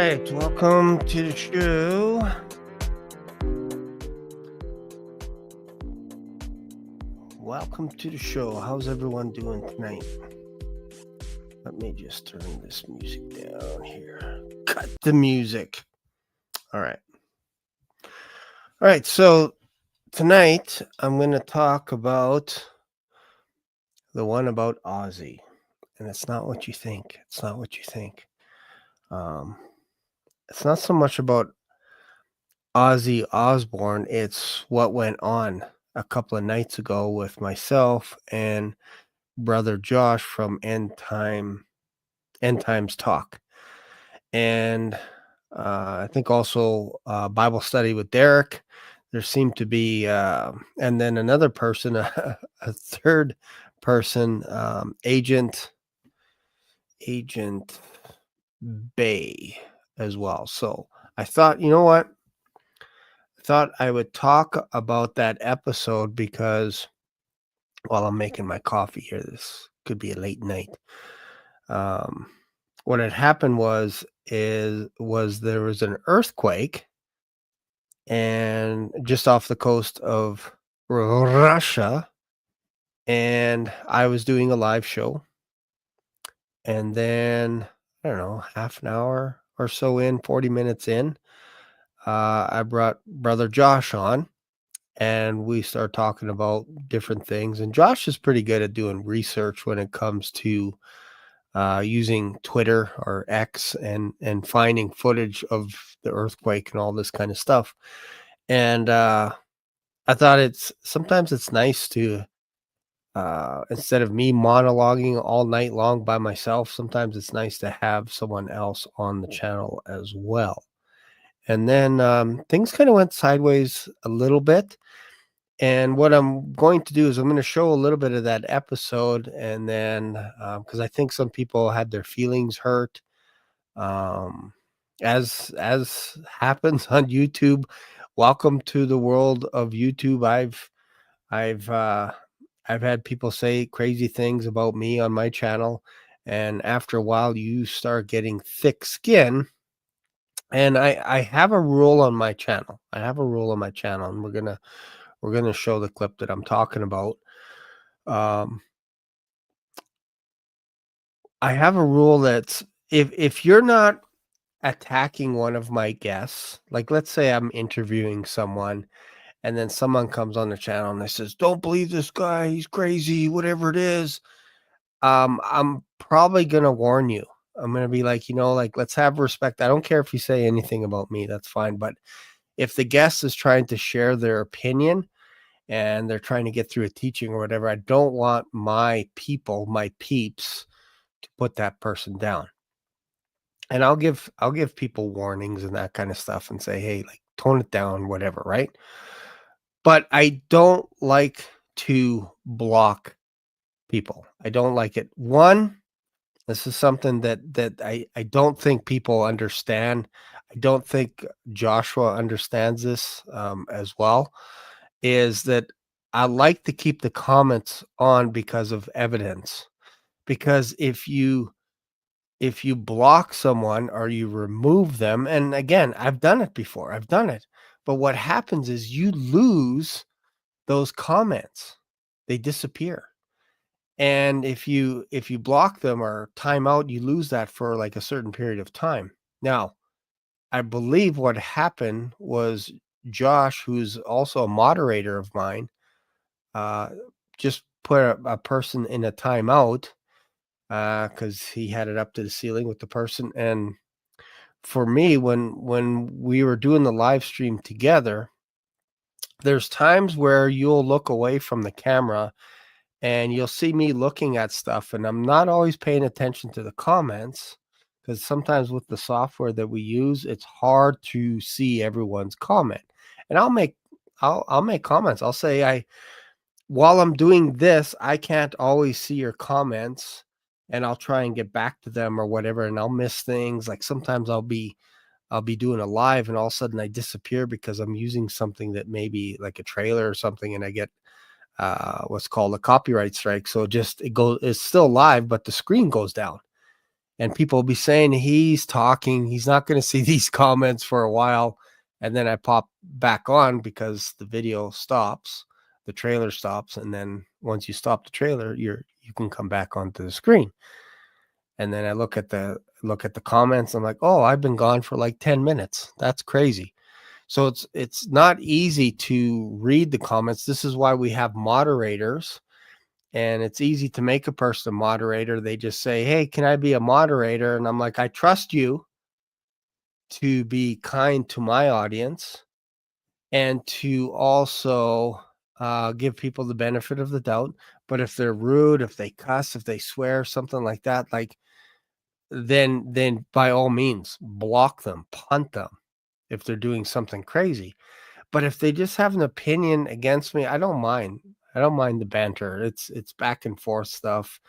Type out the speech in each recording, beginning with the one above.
right, welcome to the show. Welcome to the show. How's everyone doing tonight? Let me just turn this music down here. Cut the music. All right. All right, so tonight I'm going to talk about the one about Ozzy. And it's not what you think. It's not what you think. It's not so much about Ozzy Osbourne, it's what went on a couple of nights ago with myself and brother Josh from End Times Talk. And I think also Bible study with Derek. There seemed to be, and then another person, a third person, Agent Bay as well. So I thought, you know what? I thought I would talk about that episode because while I'm making my coffee here, this could be a late night. Um, what had happened was there was an earthquake and just off the coast of Russia, and I was doing a live show, and then I don't know, half an hour or so in, 40 minutes in, I brought brother Josh on and we start talking about different things. And Josh is pretty good at doing research when it comes to using Twitter or X and finding footage of the earthquake and all this kind of stuff. And I thought sometimes it's nice to instead of me monologuing all night long by myself, sometimes it's nice to have someone else on the channel as well. And then things kind of went sideways a little bit. And what I'm going to do is I'm going to show a little bit of that episode, and then because I think some people had their feelings hurt, um, as happens on YouTube. Welcome to the world of YouTube. I've I've had people say crazy things about me on my channel, and after a while, you start getting thick skin. And I have a rule on my channel. I have a rule on my channel, and we're gonna show the clip that I'm talking about. Um, I have a rule that's if you're not attacking one of my guests, like let's say I'm interviewing someone and then someone comes on the channel and they says, "Don't believe this guy, he's crazy, whatever it is." I'm probably gonna warn you. I'm gonna be like, like let's have respect. I don't care if you say anything about me, that's fine. But if the guest is trying to share their opinion and they're trying to get through a teaching or whatever, I don't want my people, my peeps, to put that person down. And I'll give people warnings and that kind of stuff and say, "Hey, like tone it down, whatever," right? But I don't like to block people. I don't like it. One, this is something that I don't think people understand. I don't think Joshua understands this as well, is that I like to keep the comments on because of evidence. Because if you block someone or you remove them, and again, I've done it before. I've done it. But what happens is you lose those comments. They disappear. And if you block them or time out, you lose that for like a certain period of time. Now, I believe what happened was Josh, who's also a moderator of mine, uh, just put a person in a timeout because he had it up to the ceiling with the person. And for me, when we were doing the live stream together, there's times where you'll look away from the camera and you'll see me looking at stuff, and I'm not always paying attention to the comments because sometimes with the software that we use, it's hard to see everyone's comment. And I'll make comments. I'll say while I'm doing this, I can't always see your comments, and I'll try and get back to them or whatever, and I'll miss things. Like sometimes I'll be doing a live and all of a sudden I disappear because I'm using something that maybe like a trailer or something, and I get what's called a copyright strike. So it goes, it's still live, but the screen goes down. and people will be saying he's talking, he's not going to see these comments for a while, and then I pop back on because the video stops, the trailer stops, and then once you stop the trailer, you can come back onto the screen. And then I look at the comments. I'm like, oh, I've been gone for like 10 minutes. That's crazy. So it's not easy to read the comments. This is why we have moderators, and it's easy to make a person a moderator. They just say, hey, can I be a moderator? And I'm like, I trust you to be kind to my audience and to also give people the benefit of the doubt. But if they're rude, if they cuss, if they swear, something like that, like, then by all means, block them, punt them if they're doing something crazy. But if they just have an opinion against me, I don't mind. I don't mind the banter. It's back and forth stuff.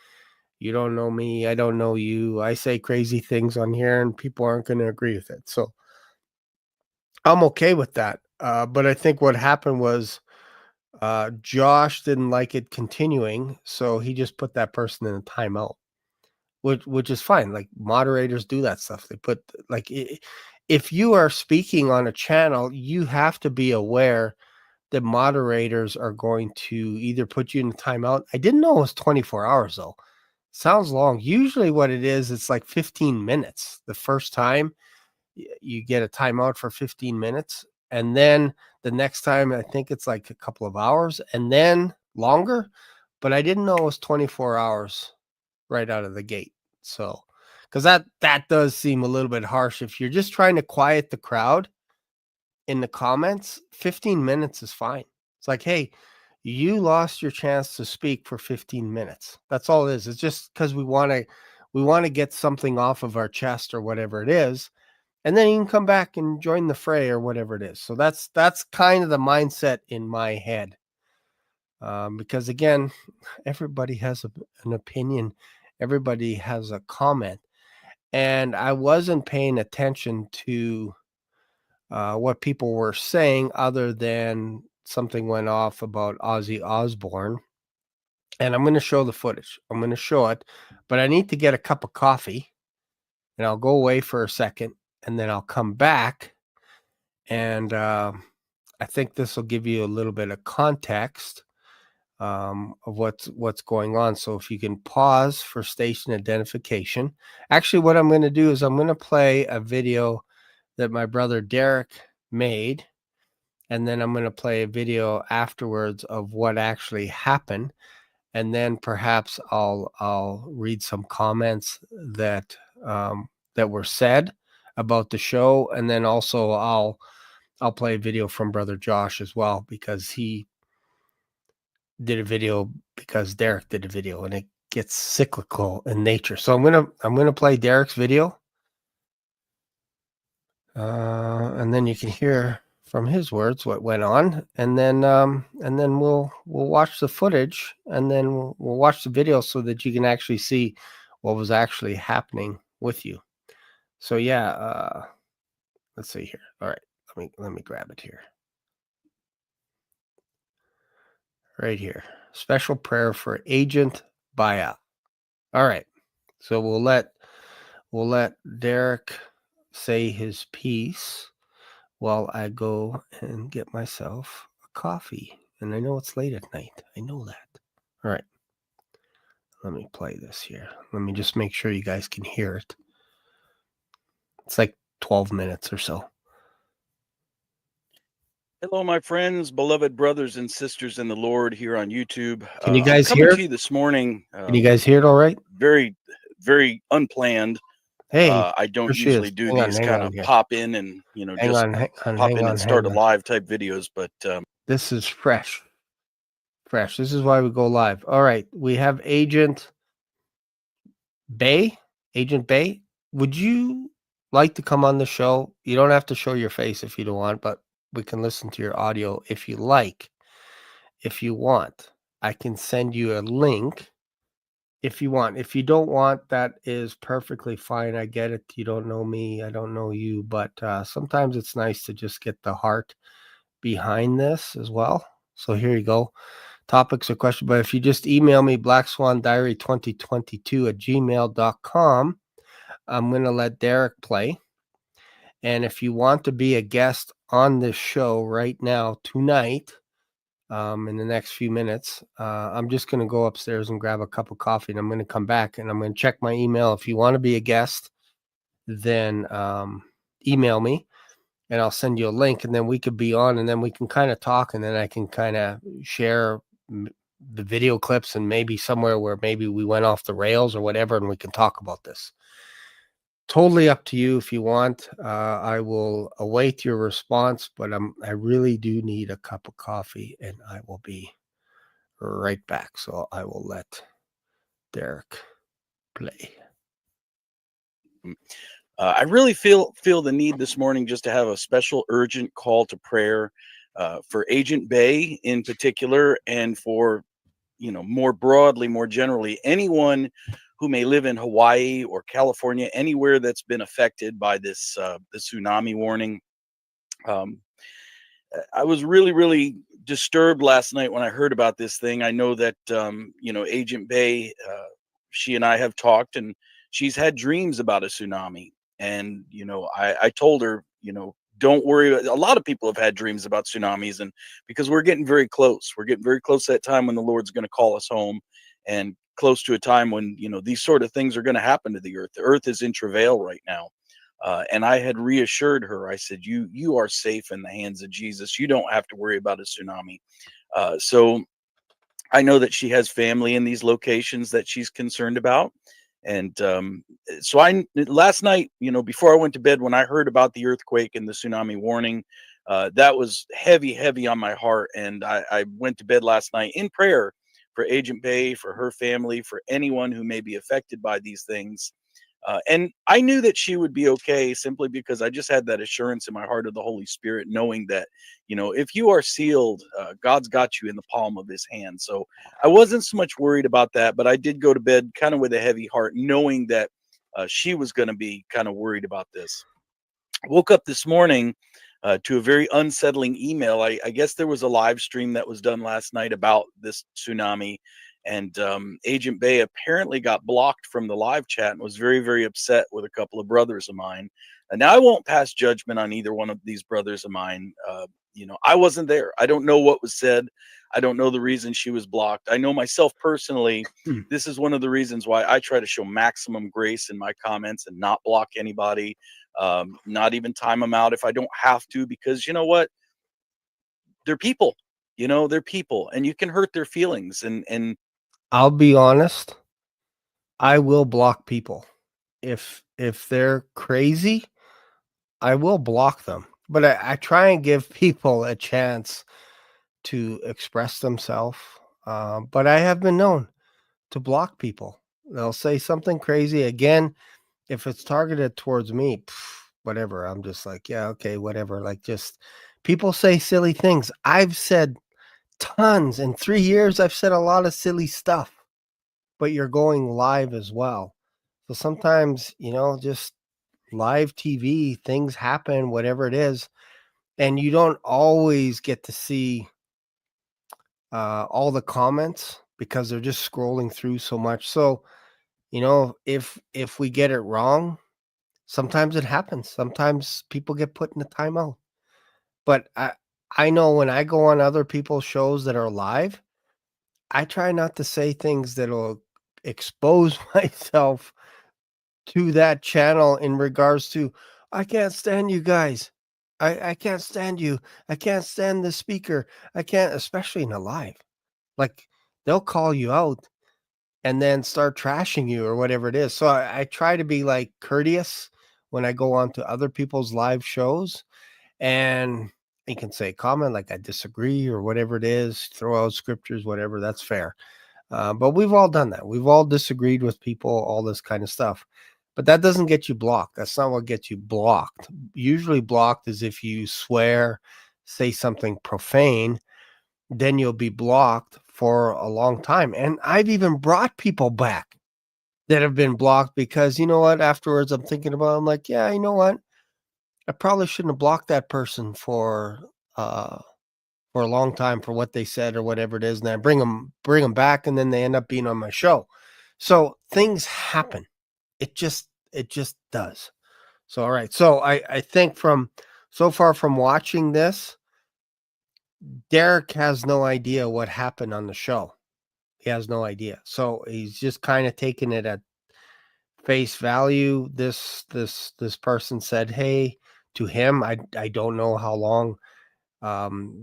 You don't know me, I don't know you. I say crazy things on here and people aren't going to agree with it. So I'm okay with that. But I think what happened was Josh didn't like it continuing, so he just put that person in a timeout. Which is fine. Like, moderators do that stuff. They put, like, if you are speaking on a channel, you have to be aware that moderators are going to either put you in a timeout. I didn't know it was 24 hours though. Sounds long. Usually what it is, it's like 15 minutes. The first time you get a timeout for 15 minutes. And then the next time, I think it's like a couple of hours and then longer. But I didn't know it was 24 hours right out of the gate. So, because that does seem a little bit harsh. If you're just trying to quiet the crowd in the comments, 15 minutes is fine. It's like, hey, you lost your chance to speak for 15 minutes. That's all it is. It's just because we want to get something off of our chest or whatever it is. And then you can come back and join the fray or whatever it is. So that's kind of the mindset in my head. Because again, everybody has an opinion. Everybody has a comment. And I wasn't paying attention to what people were saying other than something went off about Ozzy Osbourne. And I'm going to show the footage. I'm going to show it. But I need to get a cup of coffee. And I'll go away for a second. And then I'll come back. And I think this will give you a little bit of context of what's going on. So if you can pause for station identification. Actually, what I'm going to do is I'm going to play a video that my brother Derek made, and then I'm going to play a video afterwards of what actually happened, and then perhaps I'll read some comments that were said about the show, and then also I'll play a video from brother Josh as well, because he did a video because Derek did a video, and it gets cyclical in nature. So I'm gonna play Derek's video, and then you can hear from his words what went on, and then we'll watch the footage, and then we'll watch the video so that you can actually see what was actually happening with you. So yeah, let's see here. All right, let me grab it here. Right here. Special prayer for Agent Baya. All right. So we'll let Derek say his piece while I go and get myself a coffee. And I know it's late at night. I know that. All right. Let me play this here. Let me just make sure you guys can hear it. It's like 12 minutes or so. Hello, my friends, beloved brothers and sisters in the Lord here on YouTube. Can you guys I'm hear coming it? to you this morning. Can you guys hear it all right? Very, very unplanned. Hey, I don't usually do these kind of pop in and, just pop in and start a live type videos, but this is fresh. This is why we go live. All right. We have Agent Bay. Agent Bay, would you like to come on the show? You don't have to show your face if you don't want, but we can listen to your audio if you like. If you want, I can send you a link if you want. If you don't want, that is perfectly fine. I get it. You don't know me. I don't know you. But sometimes it's nice to just get the heart behind this as well. So here you go. Topics or questions. But if you just email me, blackswandiary2022 @gmail.com, I'm going to let Derek play. And if you want to be a guest on this show right now, tonight, in the next few minutes, I'm just going to go upstairs and grab a cup of coffee, and I'm going to come back and I'm going to check my email. If you want to be a guest, then email me and I'll send you a link, and then we could be on, and then we can kind of talk, and then I can kind of share the video clips and maybe somewhere where maybe we went off the rails or whatever, and we can talk about this. Totally up to you if you want. I will await your response, but I really do need a cup of coffee, and I will be right back. So I will let Derek play. I really feel the need this morning just to have a special urgent call to prayer for Agent Bay in particular, and for, more broadly, more generally, anyone who may live in Hawaii or California, anywhere that's been affected by this the tsunami warning. I was really, really disturbed last night when I heard about this thing. I know that Agent Bay, she and I have talked, and she's had dreams about a tsunami. And I told her, don't worry. A lot of people have had dreams about tsunamis, and because we're getting very close, to that time when the Lord's going to call us home, and close to a time when these sort of things are going to happen to the earth. The earth is in travail right now. And I had reassured her. I said, you are safe in the hands of Jesus. You don't have to worry about a tsunami. So I know that she has family in these locations that she's concerned about. And so last night, before I went to bed, when I heard about the earthquake and the tsunami warning, that was heavy, heavy on my heart. And I went to bed last night in prayer for Agent Bay, for her family, for anyone who may be affected by these things. And I knew that she would be okay, simply because I just had that assurance in my heart of the Holy Spirit, knowing that, if you are sealed, God's got you in the palm of his hand. So I wasn't so much worried about that, but I did go to bed kind of with a heavy heart, knowing that she was going to be kind of worried about this. I woke up this morning to a very unsettling email. I guess there was a live stream that was done last night about this tsunami, and Agent Bay apparently got blocked from the live chat and was very, very upset with a couple of brothers of mine. And now I won't pass judgment on either one of these brothers of mine. I wasn't there. I don't know what was said. I don't know the reason she was blocked. I know myself personally, this is one of the reasons why I try to show maximum grace in my comments and not block anybody. Not even time them out if I don't have to, because you know what? They're people, they're people, and you can hurt their feelings. And I'll be honest, I will block people. If they're crazy, I will block them. But I try and give people a chance to express themselves. But I have been known to block people. They'll say something crazy. Again, if it's targeted towards me, whatever. I'm just like, yeah, okay, whatever. Like, just people say silly things. I've said tons in 3 years. I've said a lot of silly stuff, but you're going live as well. So sometimes, just live TV, things happen, whatever it is. And you don't always get to see all the comments because they're just scrolling through so much. So, if we get it wrong, sometimes it happens. Sometimes people get put in a timeout. But I know when I go on other people's shows that are live, I try not to say things that'll expose myself to that channel in regards to, I can't stand you guys. I can't stand you. I can't stand the speaker. I can't, especially in a live. Like, they'll call you out and then start trashing you or whatever it is. So I try to be like courteous when I go on to other people's live shows, and you can say comment like I disagree or whatever it is, throw out scriptures, whatever, that's fair. But we've all done that. We've all disagreed with people, all this kind of stuff. But that doesn't get you blocked. That's not what gets you blocked. Usually blocked is if you swear, say something profane, then you'll be blocked for a long time. And I've even brought people back that have been blocked because, you know what, afterwards I'm thinking about it, I'm like, yeah, you know what? I probably shouldn't have blocked that person for a long time for what they said or whatever it is. And I bring them back, and then they end up being on my show. So things happen. It just It just does. So, all right. So I think from so far from watching this, Derek has no idea what happened on the show. He has no idea. So he's just kind of taking it at face value. This person said, "Hey," to him. I don't know how long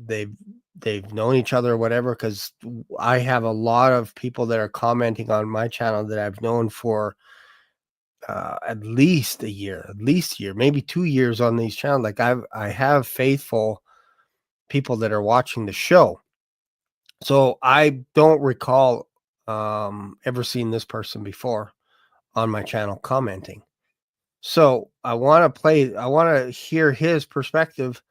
they've known each other or whatever, because I have a lot of people that are commenting on my channel that I've known for at least a year, maybe 2 years on these channels. Like I have faithful people that are watching the show. So I don't recall ever seeing this person before on my channel commenting. So I want to hear his perspective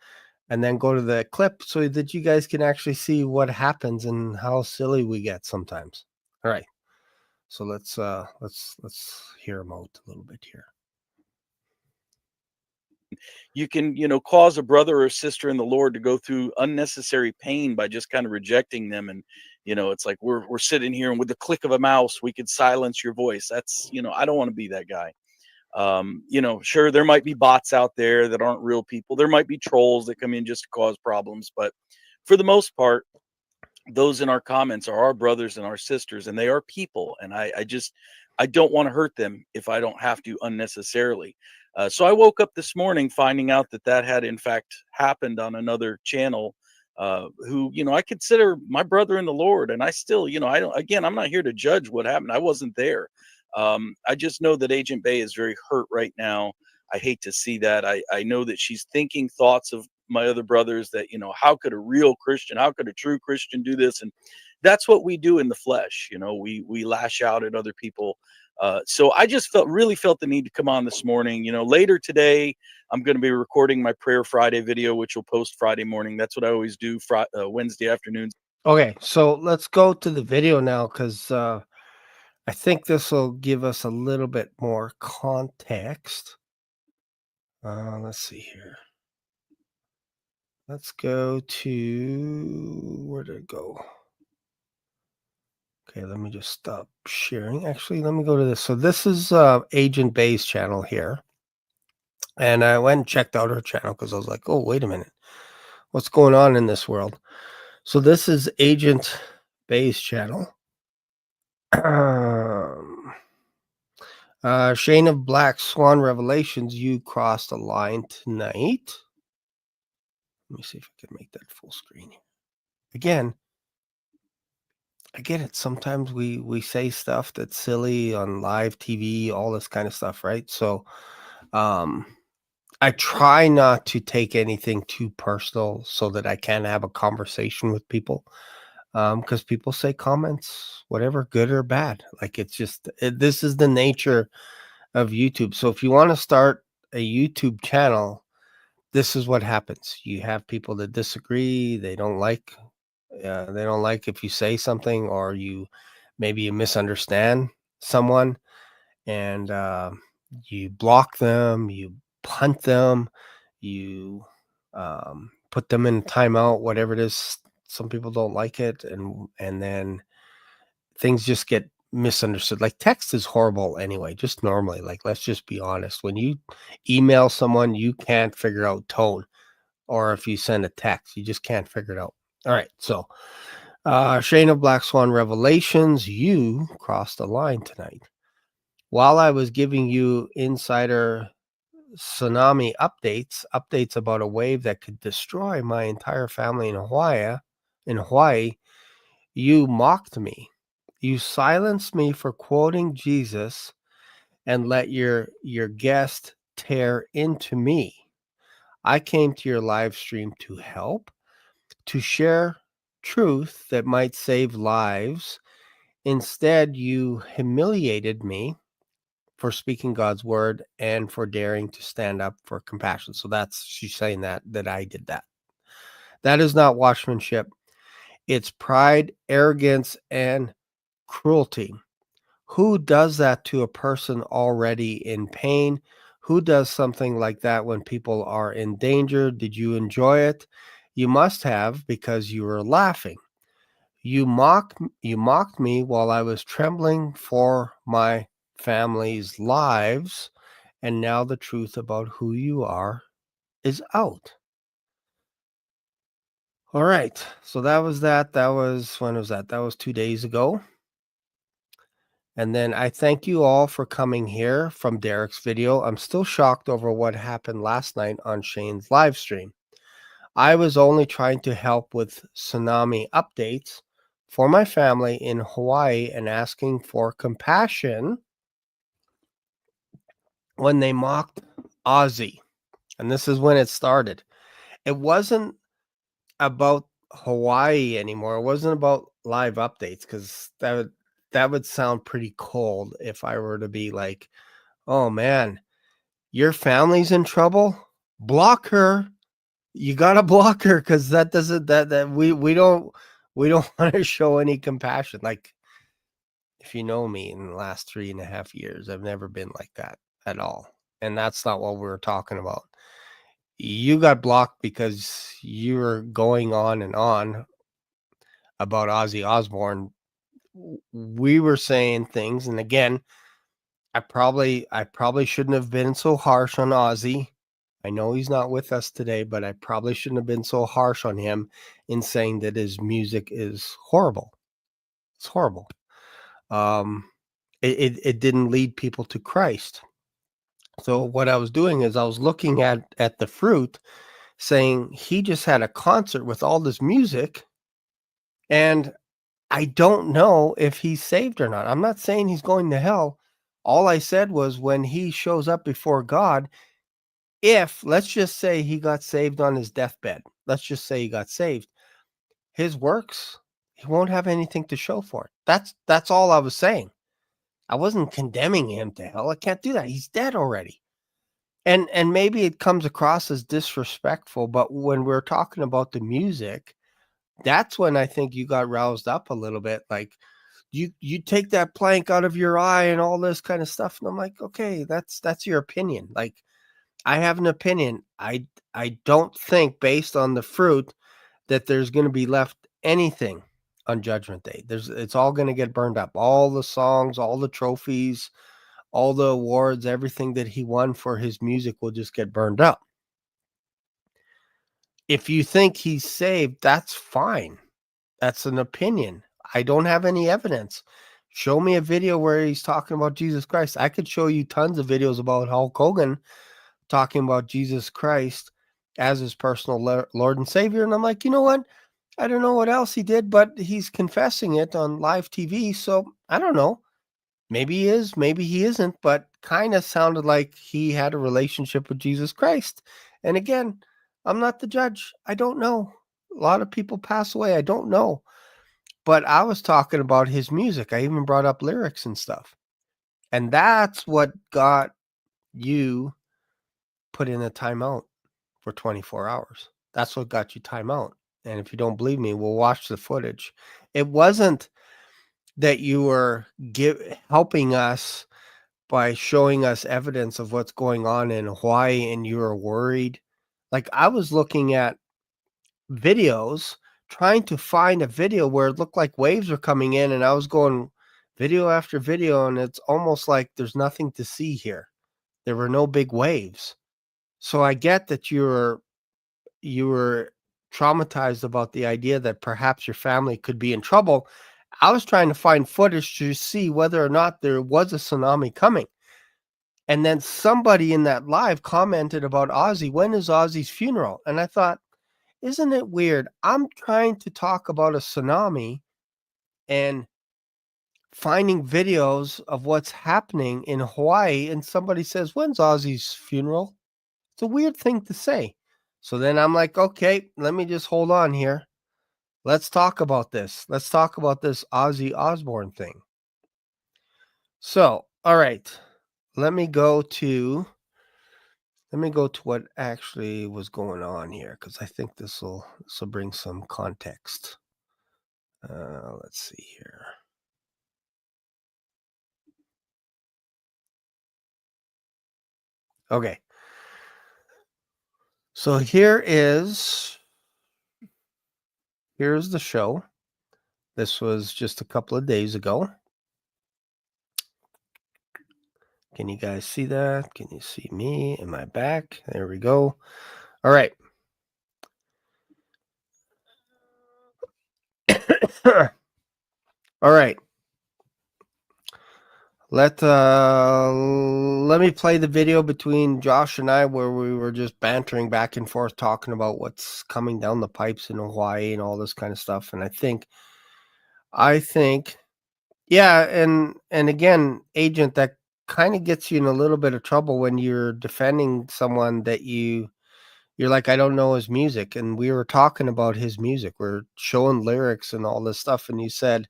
and then go to the clip so that you guys can actually see what happens and how silly we get sometimes. All right. So let's hear him out a little bit here. You can, cause a brother or sister in the Lord to go through unnecessary pain by just kind of rejecting them. And, it's like we're sitting here and with the click of a mouse, we could silence your voice. That's, I don't want to be that guy. Sure, there might be bots out there that aren't real people. There might be trolls that come in just to cause problems. But for the most part, those in our comments are our brothers and our sisters, and they are people. And I don't want to hurt them if I don't have to unnecessarily. So I woke up this morning finding out that had in fact happened on another channel, who, I consider my brother in the Lord. And I still, I don't, again, I'm not here to judge what happened. I wasn't there. I just know that Agent Bay is very hurt right now. I hate to see that. I know that she's thinking thoughts of my other brothers that, how could a real Christian, how could a true Christian do this? And that's what we do in the flesh. We lash out at other people. So I just really felt the need to come on this morning. Later today, I'm going to be recording my Prayer Friday video, which will post Friday morning. That's what I always do Wednesday afternoons. Okay, so let's go to the video now, because I think this will give us a little bit more context. Let's see here. Let's go to, where did it go? Okay, let me just stop sharing. Actually, let me go to this. So this is Agent Bay's channel here. And I went and checked out her channel because I was like, oh, wait a minute. What's going on in this world? So this is Agent Bay's channel. Shane of Black Swan Revelations, you crossed a line tonight. Let me see if I can make that full screen. Again, I get it. Sometimes we say stuff that's silly on live TV, all this kind of stuff, right? So I try not to take anything too personal so that I can have a conversation with people. Because people say comments, whatever, good or bad. Like it's just this is the nature of YouTube. So if you want to start a YouTube channel, this is what happens. You have people that disagree. They don't like if you say something, or maybe you misunderstand someone, and you block them, you punt them, you put them in timeout, whatever it is. Some people don't like it, and then things just get misunderstood. Like text is horrible anyway, just normally. Like, let's just be honest. When you email someone, you can't figure out tone, or if you send a text, you just can't figure it out. All right, so Shane of Black Swan Revelations, you crossed the line tonight. While I was giving you insider tsunami updates about a wave that could destroy my entire family in Hawaii, you mocked me. You silenced me for quoting Jesus and let your guest tear into me. I came to your live stream to help, to share truth that might save lives. Instead, you humiliated me for speaking God's word and for daring to stand up for compassion. So she's saying that I did that. That is not watchmanship. It's pride, arrogance, and cruelty. Who does that to a person already in pain? Who does something like that when people are in danger? Did you enjoy it? You must have, because you were laughing. You mocked me while I was trembling for my family's lives. and now the truth about who you are is out. All right. So that was that. That was when was that? That was 2 days ago. And then I thank you all for coming here from Derek's video. I'm still shocked over what happened last night on Shane's live stream. I was only trying to help with tsunami updates for my family in Hawaii and asking for compassion when they mocked Ozzy. And this is when it started. It wasn't about Hawaii anymore. It wasn't about live updates because that would sound pretty cold if I were to be like, "Oh man, your family's in trouble. Block her. You gotta block her because that doesn't that we don't want to show any compassion." Like, if you know me in the last 3.5 years, I've never been like that at all, and that's not what we were talking about. You got blocked because you were going on and on about Ozzy Osbourne. We were saying things, and again, I probably shouldn't have been so harsh on Ozzy. I know he's not with us today, but I probably shouldn't have been so harsh on him in saying that his music is horrible. It's horrible. Um, it didn't lead people to Christ. So what I was doing is I was looking at the fruit, saying he just had a concert with all this music, and I don't know if he's saved or not. I'm not saying he's going to hell. All I said was when he shows up before God, if let's just say he got saved on his deathbed, let's just say he got saved, his works, he won't have anything to show for it. That's all I was saying. I wasn't condemning him to hell. I can't do that. He's dead already. And maybe it comes across as disrespectful, but when we're talking about the music, that's when I think you got roused up a little bit. Like, you take that plank out of your eye and all this kind of stuff. And I'm like, okay, that's your opinion. Like, I have an opinion. I don't think based on the fruit that there's going to be left anything on Judgment Day. It's all going to get burned up. All the songs, all the trophies, all the awards, everything that he won for his music will just get burned up. If you think he's saved, that's fine. That's an opinion. I don't have any evidence. Show me a video where he's talking about Jesus Christ. I could show you tons of videos about Hulk Hogan talking about Jesus Christ as his personal Lord and Savior. And I'm like, you know what? I don't know what else he did, but he's confessing it on live TV. So I don't know. Maybe he is, maybe he isn't, but kind of sounded like he had a relationship with Jesus Christ. And again, I'm not the judge. I don't know. A lot of people pass away. I don't know. But I was talking about his music. I even brought up lyrics and stuff. And that's what got you put in a timeout for 24 hours. That's what got you timeout. And if you don't believe me, we'll watch the footage. It wasn't that you were helping us by showing us evidence of what's going on in Hawaii and you were worried. Like, I was looking at videos, trying to find a video where it looked like waves were coming in, and I was going video after video, and it's almost like there's nothing to see here. There were no big waves. So I get that you were traumatized about the idea that perhaps your family could be in trouble. I was trying to find footage to see whether or not there was a tsunami coming. And then somebody in that live commented about Ozzy. When is Ozzy's funeral? And I thought, isn't it weird? I'm trying to talk about a tsunami and finding videos of what's happening in Hawaii, and somebody says, when's Ozzy's funeral? It's a weird thing to say. So then I'm like, okay, let me just hold on here. Let's talk about this. Let's talk about this Ozzy Osbourne thing. So, all right. Let me go to what actually was going on here, because I think this will bring some context. Let's see here. Okay. So here's the show. This was just a couple of days ago. Can you guys see that? Can you see me in my back? There we go. All right. All right. Let me play the video between Josh and I where we were just bantering back and forth talking about what's coming down the pipes in Hawaii and all this kind of stuff. And I think yeah, and again, agent, that kind of gets you in a little bit of trouble when you're defending someone that you're like, I don't know his music. And we were talking about his music. We're showing lyrics and all this stuff. And you said,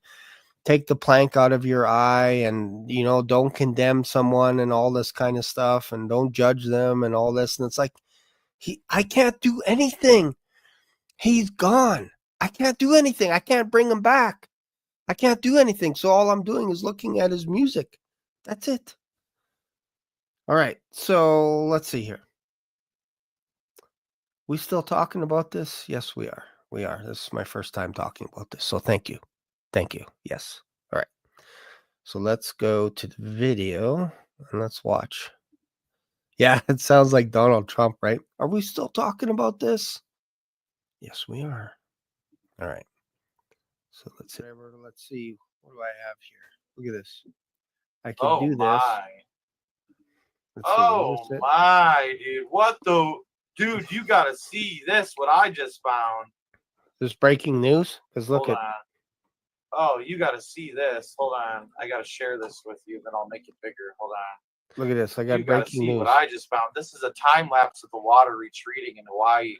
take the plank out of your eye and, don't condemn someone and all this kind of stuff and don't judge them and all this. And it's like, I can't do anything. He's gone. I can't do anything. I can't bring him back. I can't do anything. So all I'm doing is looking at his music. That's it. All right. So let's see here. We still talking about this? Yes, we are. We are. This is my first time talking about this. So thank you. Thank you. Yes. All right. So let's go to the video and let's watch. Yeah, it sounds like Donald Trump, right? Are we still talking about this? Yes, we are. All right. So let's see. Let's see. What do I have here? Look at this. I can do this. Let's see. Oh my, dude. What the? Dude, you got to see this, what I just found. This breaking news? Because look Hold on. Oh, you got to see this. Hold on. I got to share this with you, then I'll make it bigger. Hold on. Look at this. I got You got to breaking see news. what I just found. This is a time lapse of the water retreating in Hawaii.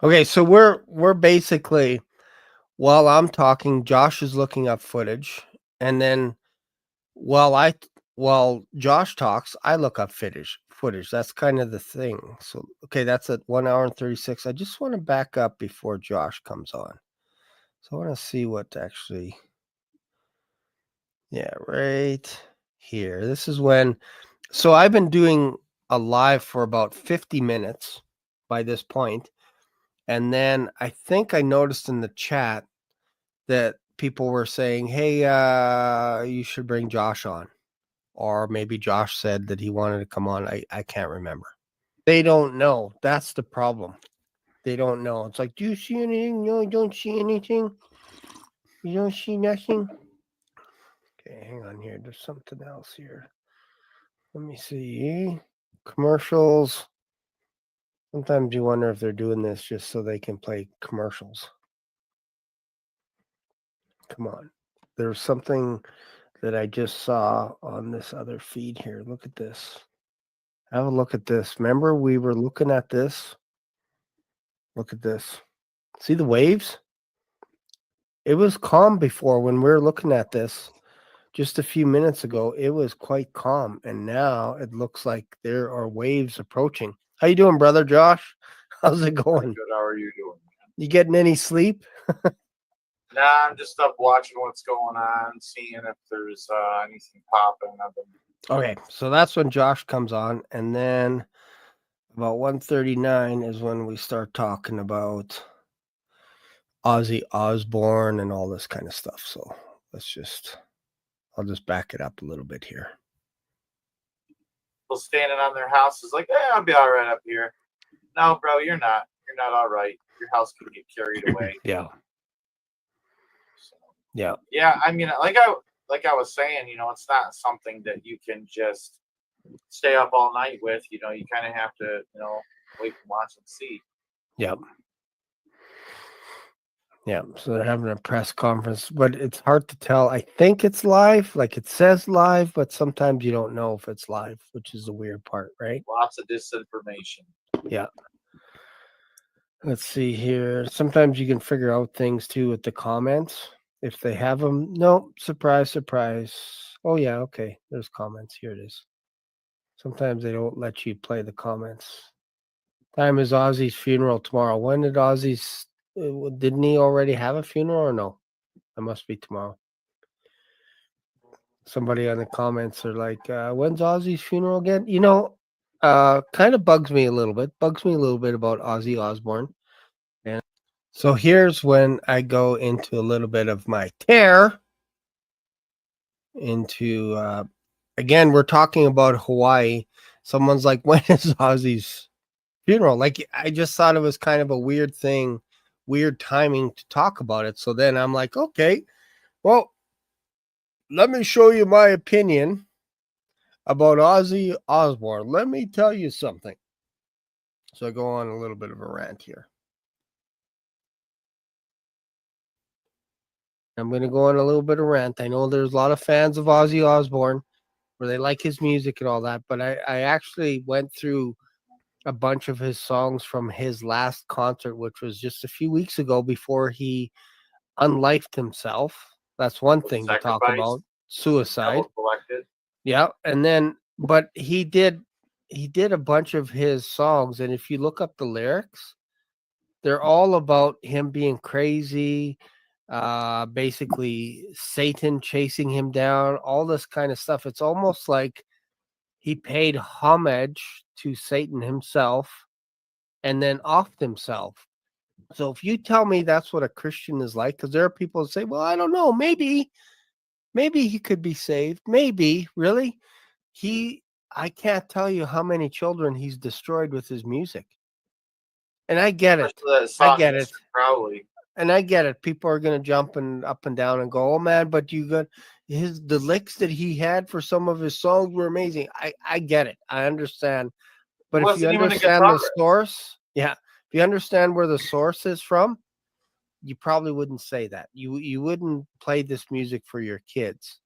Okay, so we're basically, while I'm talking, Josh is looking up footage, and then while Josh talks, I look up footage. That's kind of the thing. So okay, that's at 1 hour and 36. I just want to back up before Josh comes on. So I want to see what actually. Yeah, right here. This is when. So I've been doing a live for about 50 minutes by this point. And then I think I noticed in the chat that people were saying, hey, you should bring Josh on. Or maybe Josh said that he wanted to come on. I can't remember. They don't know. That's the problem. They don't know. It's like, do you see anything? No, you don't see anything. You don't see nothing. Okay, hang on here. There's something else here. Let me see. Commercials. Sometimes you wonder if they're doing this just so they can play commercials. Come on. There's something that I just saw on this other feed here. Look at this. Have a look at this. Remember, we were looking at this. Look at this. See the waves? It was calm before when we were looking at this just a few minutes ago. It was quite calm, and now it looks like there are waves approaching. How you doing, brother Josh? How's it going? Good. How are you doing? You getting any sleep? Nah, I'm just up watching what's going on, seeing if there's anything popping. Okay, so that's when Josh comes on, and then about 1:39 is when we start talking about Ozzy Osbourne and all this kind of stuff. So I'll just back it up a little bit here. People standing on their houses like, I'll be all right up here. No, bro, you're not. You're not all right. Your house can get carried away. Yeah. So, yeah. Yeah, I mean, like I was saying, it's not something that you can just stay up all night with. You kind of have to, wait and watch and see. Yep. Yeah, so they're having a press conference, but it's hard to tell. I think it's live, like it says live, but sometimes you don't know if it's live, which is the weird part, right? Lots of disinformation. Yeah. Let's see here. Sometimes you can figure out things too with the comments if they have them. No, surprise, surprise. Oh, yeah, okay. There's comments. Here it is. Sometimes they don't let you play the comments. Time is Ozzy's funeral tomorrow. When did Ozzy's... Didn't he already have a funeral or no? It must be tomorrow. Somebody on the comments are like, when's Ozzy's funeral again? Kind of bugs me a little bit. Bugs me a little bit about Ozzy Osbourne. And so here's when I go into a little bit of my tear into again, we're talking about Hawaii. Someone's like, when is Ozzy's funeral? Like, I just thought it was kind of a weird thing, weird timing to talk about it. So then I'm like, okay, well, let me show you my opinion about Ozzy Osbourne. Let me tell you something. So I go on a little bit of a rant here. I'm going to go on a little bit of rant. I know there's a lot of fans of Ozzy Osbourne where they like his music and all that, but I actually went through a bunch of his songs from his last concert, which was just a few weeks ago before he unlifed himself. That's one thing to talk Sacrifice, about. Suicide. Devil Collected. Yeah. And then, but he did a bunch of his songs. And if you look up the lyrics, they're all about him being crazy, basically Satan chasing him down, all this kind of stuff. It's almost like he paid homage to Satan himself and then offed himself. So if you tell me that's what a Christian is like, because there are people that say, well, I don't know, maybe he could be saved. Maybe, really? I can't tell you how many children he's destroyed with his music. And I get it. Especially that song, I get it. Mr. Crowley. And I get it. People are gonna jump and up and down and go, oh man, but you got the licks that he had for some of his songs were amazing. I get it. I understand. But if you Wasn't even a understand the guitarist. source, yeah, if you understand where the source is from, you probably wouldn't say that. You wouldn't play this music for your kids.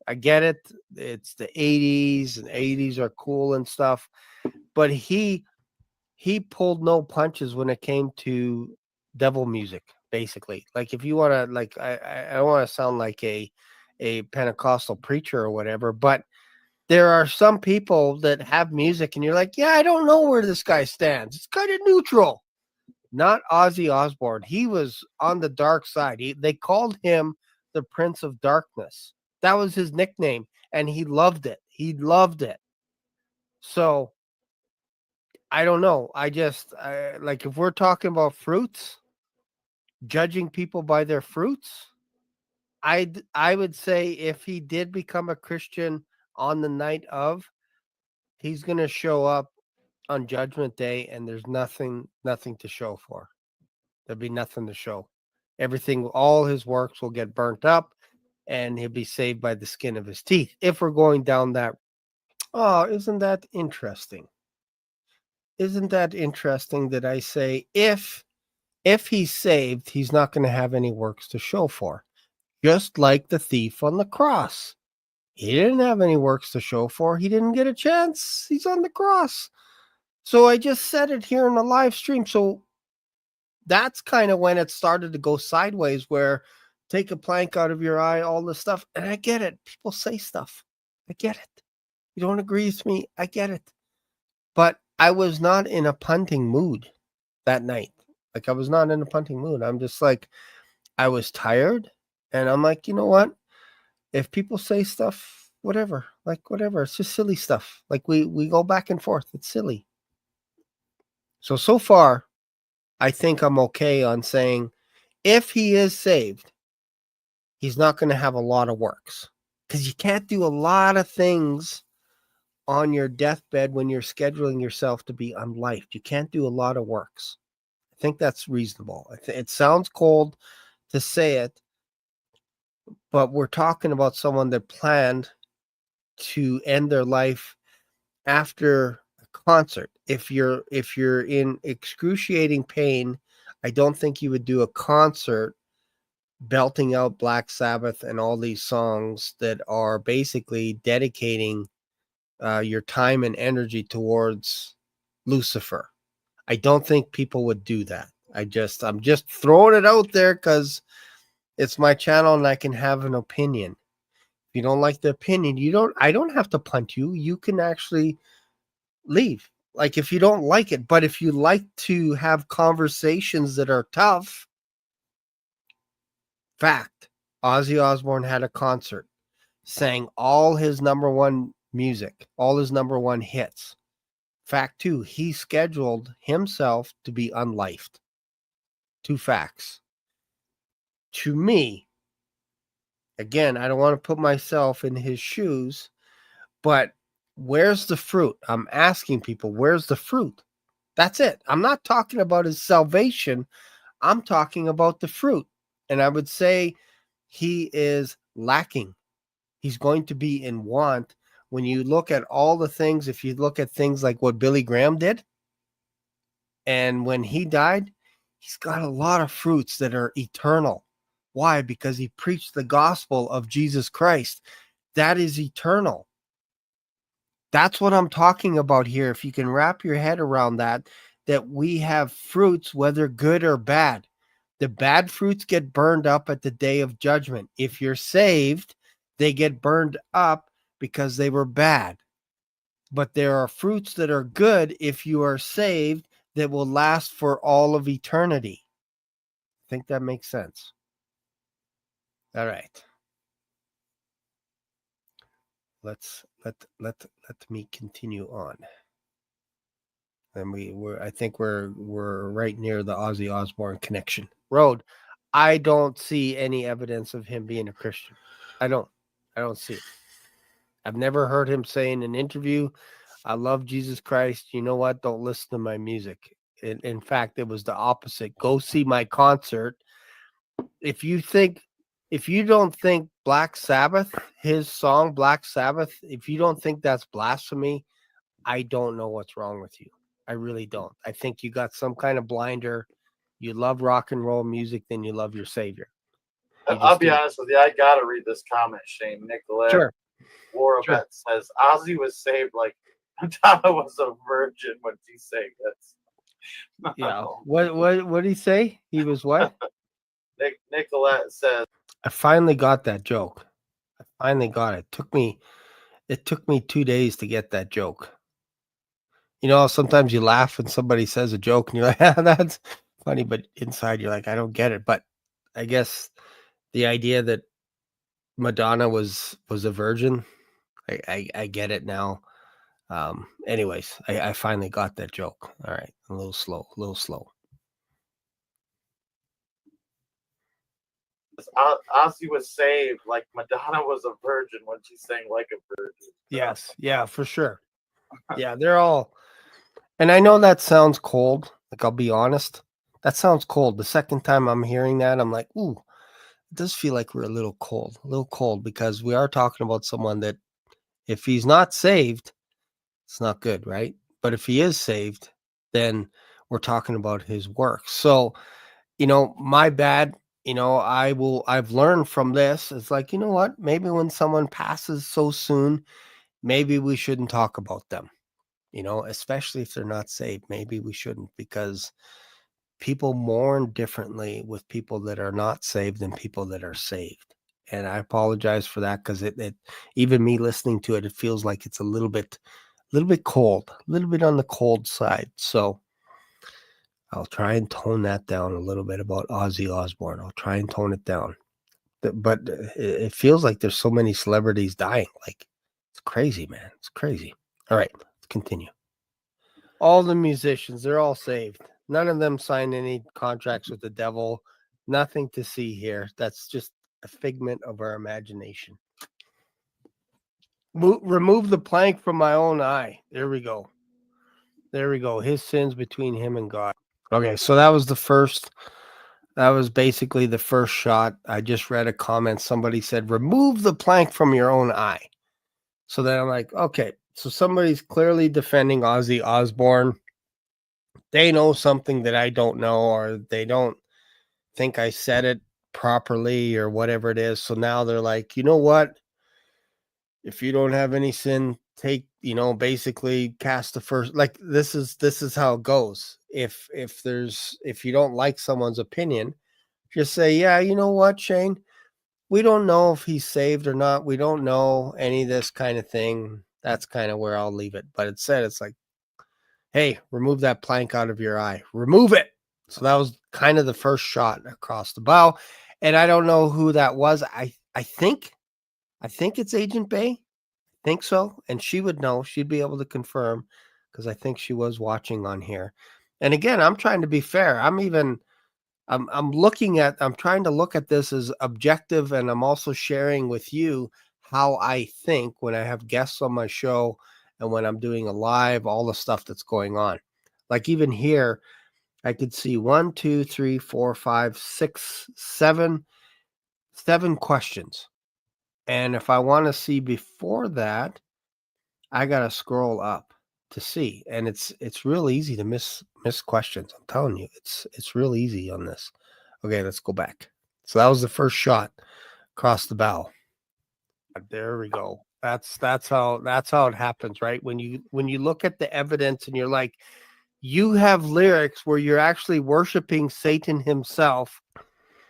I get it. It's the 80s and 80s are cool and stuff. But he pulled no punches when it came to devil music, basically. Like if you want to, like, I don't want to sound like a Pentecostal preacher or whatever, but there are some people that have music and you're like, yeah, I don't know where this guy stands. It's kind of neutral. Not Ozzy Osbourne. He was on the dark side. They called him the Prince of Darkness. That was his nickname, and he loved it. He loved it. So I don't know. Like if we're talking about fruits, judging people by their fruits, I would say if he did become a Christian on the night of, he's going to show up on Judgment Day, and there's nothing to show for. There'll be nothing to show. Everything, all his works will get burnt up, and he'll be saved by the skin of his teeth. If we're going down that, oh, isn't that interesting? Isn't that interesting that I say if he's saved, he's not going to have any works to show for, just like the thief on the cross. He didn't have any works to show for. He didn't get a chance. He's on the cross. So I just said it here in the live stream. So that's kind of when it started to go sideways, where take a plank out of your eye, all this stuff. And I get it. People say stuff. I get it. You don't agree with me. I get it. But I was not in a punting mood that night. Like I was not in a punting mood. I'm just like, I was tired. And I'm like, you know what? If people say stuff, whatever, like whatever, it's just silly stuff. Like we go back and forth. It's silly. So far, I think I'm okay on saying if he is saved, he's not going to have a lot of works, because you can't do a lot of things on your deathbed when you're scheduling yourself to be unlifed. You can't do a lot of works. I think that's reasonable. It sounds cold to say it, but we're talking about someone that planned to end their life after a concert. If you're in excruciating pain, I don't think you would do a concert belting out Black Sabbath and all these songs that are basically dedicating your time and energy towards Lucifer. I don't think people would do that. I'm just throwing it out there because it's my channel and I can have an opinion. If you don't like the opinion, I don't have to punt you. You can actually leave. Like if you don't like it, but if you like to have conversations that are tough, fact, Ozzy Osbourne had a concert, sang all his number one music, all his number one hits. Fact two, he scheduled himself to be unlifed. Two facts. To me, again, I don't want to put myself in his shoes, But where's the fruit? I'm asking people, where's the fruit? That's it. I'm not talking about his salvation. I'm talking about the fruit. And I would say he is lacking. He's going to be in want. When you look at all the things, if you look at things like what Billy Graham did, and when he died, he's got a lot of fruits that are eternal. Why? Because he preached the gospel of Jesus Christ. That is eternal. That's what I'm talking about here. If you can wrap your head around that we have fruits, whether good or bad. The bad fruits get burned up at the day of judgment. If you're saved, they get burned up because they were bad. But there are fruits that are good if you are saved that will last for all of eternity. I think that makes sense. All right. Let me continue on. And I think we're right near the Ozzy Osbourne connection road. I don't see any evidence of him being a Christian. I don't see it. I've never heard him say in an interview, I love Jesus Christ. You know what? Don't listen to my music. In fact, it was the opposite. Go see my concert. If you don't think Black Sabbath, his song Black Sabbath, if you don't think that's blasphemy, I don't know what's wrong with you. I really don't. I think you got some kind of blinder. You love rock and roll music, then you love your Savior. I'll be honest with you. I gotta read this comment, Shane. Nicolette Sure. Warabet says Ozzy was saved like Madonna was a virgin when she sang. That's yeah. What did he say? He was what? Nicolette says, I finally got that joke. I finally got it. It took me 2 days to get that joke. You know, sometimes you laugh when somebody says a joke and you're like, that's funny, but inside you're like, I don't get it. But I guess the idea that Madonna was a virgin, I get it now. Anyways, I finally got that joke. All right, a little slow. Ozzy was saved like Madonna was a virgin when she sang like a virgin. Yes, yeah, for sure. Yeah, they're all, and I know that sounds cold. Like, I'll be honest, that sounds cold. The second time I'm hearing that, I'm like, ooh, it does feel like we're a little cold because we are talking about someone that if he's not saved, it's not good, right? But if he is saved, then we're talking about his work. So, my bad. I've learned from this. It's like, you know what? Maybe when someone passes so soon, maybe we shouldn't talk about them, especially if they're not saved. Maybe we shouldn't, because people mourn differently with people that are not saved than people that are saved. And I apologize for that, because it even me listening to it, it feels like it's a little bit cold, a little bit on the cold side. So I'll try and tone that down a little bit about Ozzy Osbourne. I'll try and tone it down. But it feels like there's so many celebrities dying. Like, it's crazy, man. It's crazy. All right, let's continue. All the musicians, they're all saved. None of them signed any contracts with the devil. Nothing to see here. That's just a figment of our imagination. Remove the plank from my own eye. There we go. His sins between him and God. Okay, so that was basically the first shot. I just read a comment. Somebody said, remove the plank from your own eye. So then I'm like, okay, so somebody's clearly defending Ozzy Osbourne. They know something that I don't know, or they don't think I said it properly, or whatever it is. So now they're like, you know what? If you don't have any sin, basically cast the first. Like, this is how it goes. If you don't like someone's opinion, just say, yeah, you know what, Shane, we don't know if he's saved or not. We don't know any of this kind of thing. That's kind of where I'll leave it. But it's like, hey, remove that plank out of your eye. Remove it. So that was kind of the first shot across the bow. And I don't know who that was. I think it's Agent Bay. I think so. And she would know. She'd be able to confirm, because I think she was watching on here. And again, I'm trying to be fair. I'm trying to look at this as objective, and I'm also sharing with you how I think when I have guests on my show and when I'm doing a live, all the stuff that's going on. Like even here, I could see 1, 2, 3, 4, 5, 6, 7, 7 questions. And if I want to see before that, I gotta scroll up to see. And it's real easy to miss questions. I'm telling you, it's real easy on this. Okay, let's go back. So that was the first shot across the bow. There we go. That's how it happens, right? When you look at the evidence and you're like, you have lyrics where you're actually worshiping Satan himself,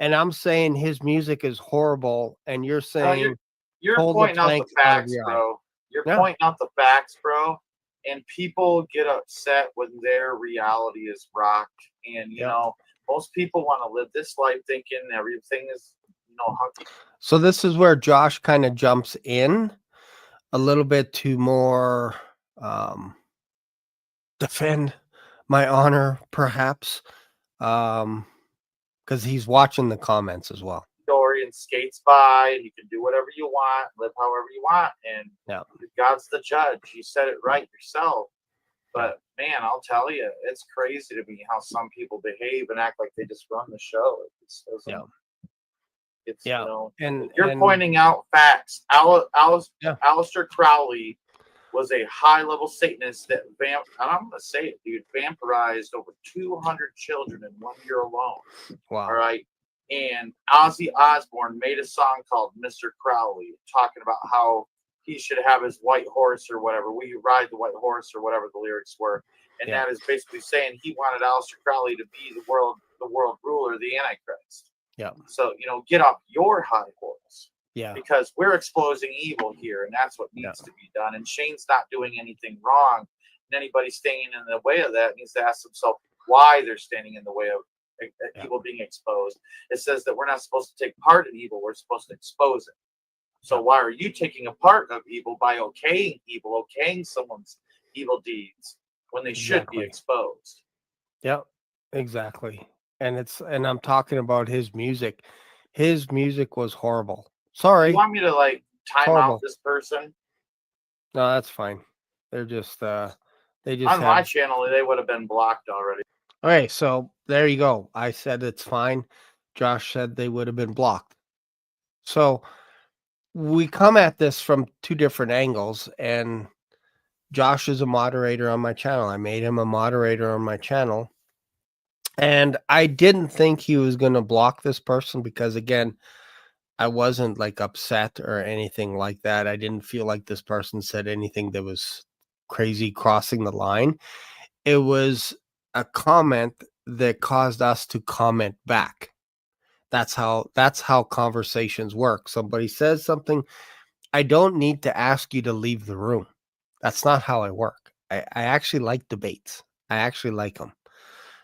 and I'm saying his music is horrible, and you're No, saying you're pull the pointing out the plank out of facts, your eye. bro. You're Yeah. pointing out the facts, bro. And people get upset when their reality is rocked. And you Yeah. know, most people want to live this life thinking everything is, you know, hunky. So this is where Josh kind of jumps in a little bit to more defend my honor, perhaps, because he's watching the comments as well. Story and skates by, and you can do whatever you want, live however you want, and Yeah. God's the judge. You said it right yourself. But man, I'll tell you, it's crazy to me how some people behave and act like they just run the show. Yeah. It's Yeah. you know, And you're pointing out facts. Yeah. Aleister Crowley was a high-level Satanist that and I'm gonna say it, dude, vampirized over 200 children in 1 year alone. Wow. All right. And Ozzy Osbourne made a song called Mr. Crowley, talking about how he should have his white horse or whatever. Will you ride the white horse or whatever the lyrics were? And Yeah. that is basically saying he wanted Aleister Crowley to be the world ruler, the Antichrist. Yeah. So, you know, get off your high horse. Yeah. Because we're exposing evil here, and that's what needs to be done. And Shane's not doing anything wrong. And anybody standing in the way of that needs to ask themselves why they're standing in the way of evil being exposed. It says that we're not supposed to take part in evil, we're supposed to expose it. So why are you taking a part of evil by okaying someone's evil deeds when they should be exposed? Yep, exactly. And I'm talking about his music. His music was horrible. Sorry. You want me to like time Horrible. out this person? No, that's fine. They're just they just On my channel, they would have been blocked already. Okay, so there you go. I said it's fine. Josh said they would have been blocked. So we come at this from two different angles, and Josh is a moderator on my channel. I made him a moderator on my channel. And I didn't think he was going to block this person because, again, I wasn't like upset or anything like that. I didn't feel like this person said anything that was crazy crossing the line. It was a comment that caused us to comment back. That's how conversations work. Somebody says something, I don't need to ask you to leave the room. That's not how I work. I actually like debates. I actually like them.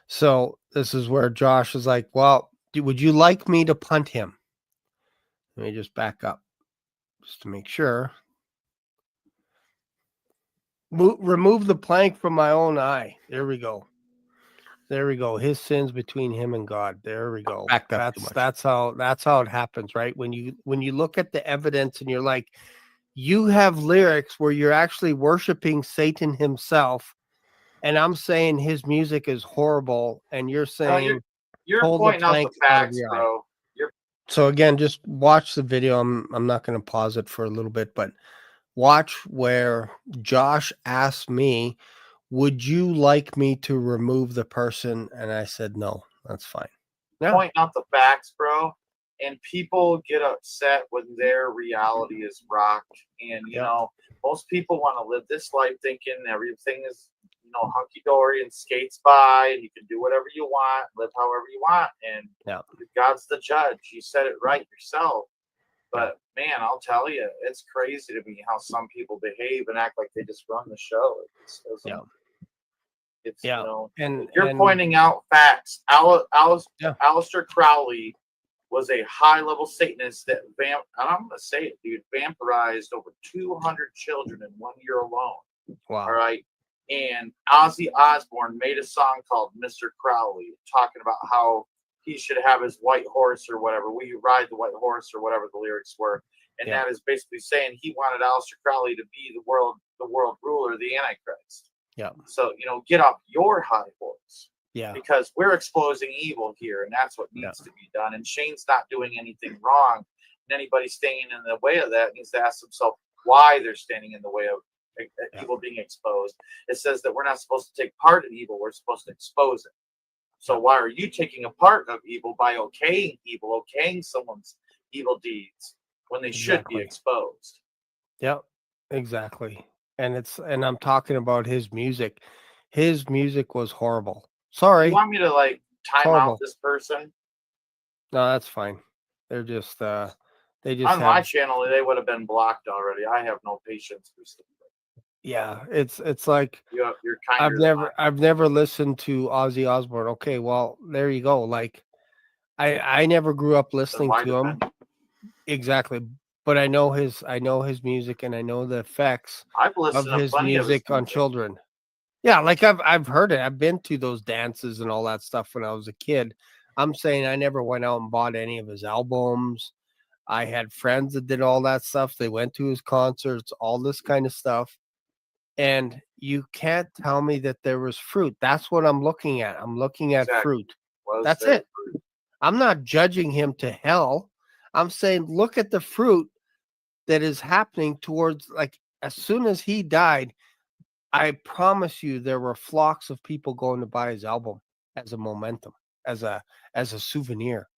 So this is where Josh is like, well, would you like me to punt him? Let me just back up just to make sure. Remove the plank from my own eye. There we go. There we go. His sins between him and God. There we go. That's how it happens, right? When you look at the evidence and you're like, you have lyrics where you're actually worshiping Satan himself, and I'm saying his music is horrible, and you're saying you're pointing out the facts, bro. So again, just watch the video. I'm not going to pause it for a little bit, but watch where Josh asked me, would you like me to remove the person? And I said, no, that's fine. Yeah. Pointing out the facts, bro. And people get upset when their reality is rocked. And, you know, most people want to live this life thinking everything is, you know, hunky-dory and skates by, and you can do whatever you want, live however you want. And God's the judge. You said it right yourself. But, man, I'll tell you, it's crazy to me how some people behave and act like they just run the show. It's you know, and you're pointing out facts. Aleister Crowley was a high-level Satanist that and I'm gonna say it, dude, vampirized over 200 children in 1 year alone. Wow. All right. And Ozzy Osbourne made a song called Mr. Crowley, talking about how he should have his white horse or whatever. Will you ride the white horse or whatever the lyrics were? And Yeah. that is basically saying he wanted Aleister Crowley to be the world ruler, the Antichrist. Yeah. So, you know, get off your high horse. Yeah. Because we're exposing evil here, and that's what needs to be done. And Shane's not doing anything wrong. And anybody standing in the way of that needs to ask themselves why they're standing in the way of evil being exposed. It says that we're not supposed to take part in evil, we're supposed to expose it. So why are you taking a part of evil by okaying someone's evil deeds when they should be exposed? Yep, exactly. And I'm talking about his music. His music was horrible. Sorry. You want me to like time out Horrible. this person? No, that's fine. They're just they just On my channel, they would have been blocked already. I have no patience for stuff. Yeah, it's like You're kinder I've never listened to Ozzy Osbourne. Okay, well, there you go. Like I never grew up listening to him. Exactly. But I know his music, and I know the effects of his music on children. Yeah, like I've heard it. I've been to those dances and all that stuff when I was a kid. I'm saying I never went out and bought any of his albums. I had friends that did all that stuff. They went to his concerts, all this kind of stuff. And you can't tell me that there was fruit. That's what I'm looking at. I'm looking at fruit. That's it. I'm not judging him to hell. I'm saying look at the fruit that is happening towards, like, as soon as he died, I promise you there were flocks of people going to buy his album as a momentum, as a souvenir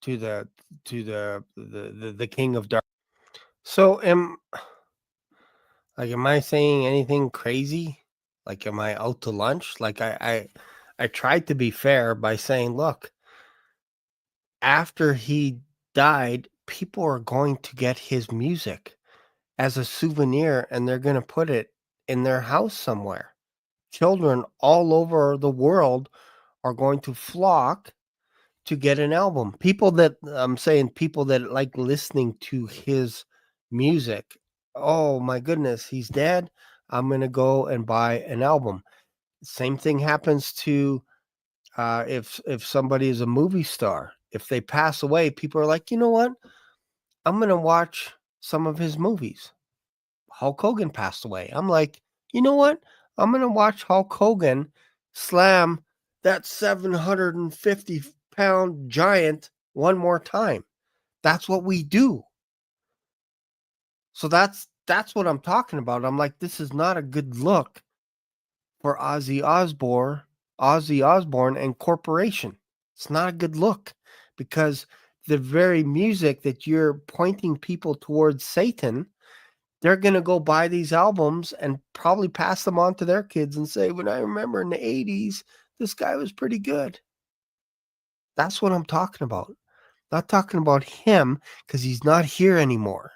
to the King of Dark. So am I saying anything crazy? Like, am I out to lunch? Like, I tried to be fair by saying, look, after he died, people are going to get his music as a souvenir, and they're going to put it in their house somewhere. Children all over the world are going to flock to get an album. People that like listening to his music. Oh my goodness, he's dead. I'm going to go and buy an album. Same thing happens to if somebody is a movie star. If they pass away, people are like, you know what? I'm going to watch some of his movies. Hulk Hogan passed away. I'm like, you know what? I'm going to watch Hulk Hogan slam that 750-pound giant one more time. That's what we do. So that's what I'm talking about. I'm like, this is not a good look for Ozzy Osbourne and corporation. It's not a good look, because the very music that you're pointing people towards Satan, they're going to go buy these albums and probably pass them on to their kids and say, when I remember in the 80s, this guy was pretty good. That's what I'm talking about. Not talking about him, because he's not here anymore.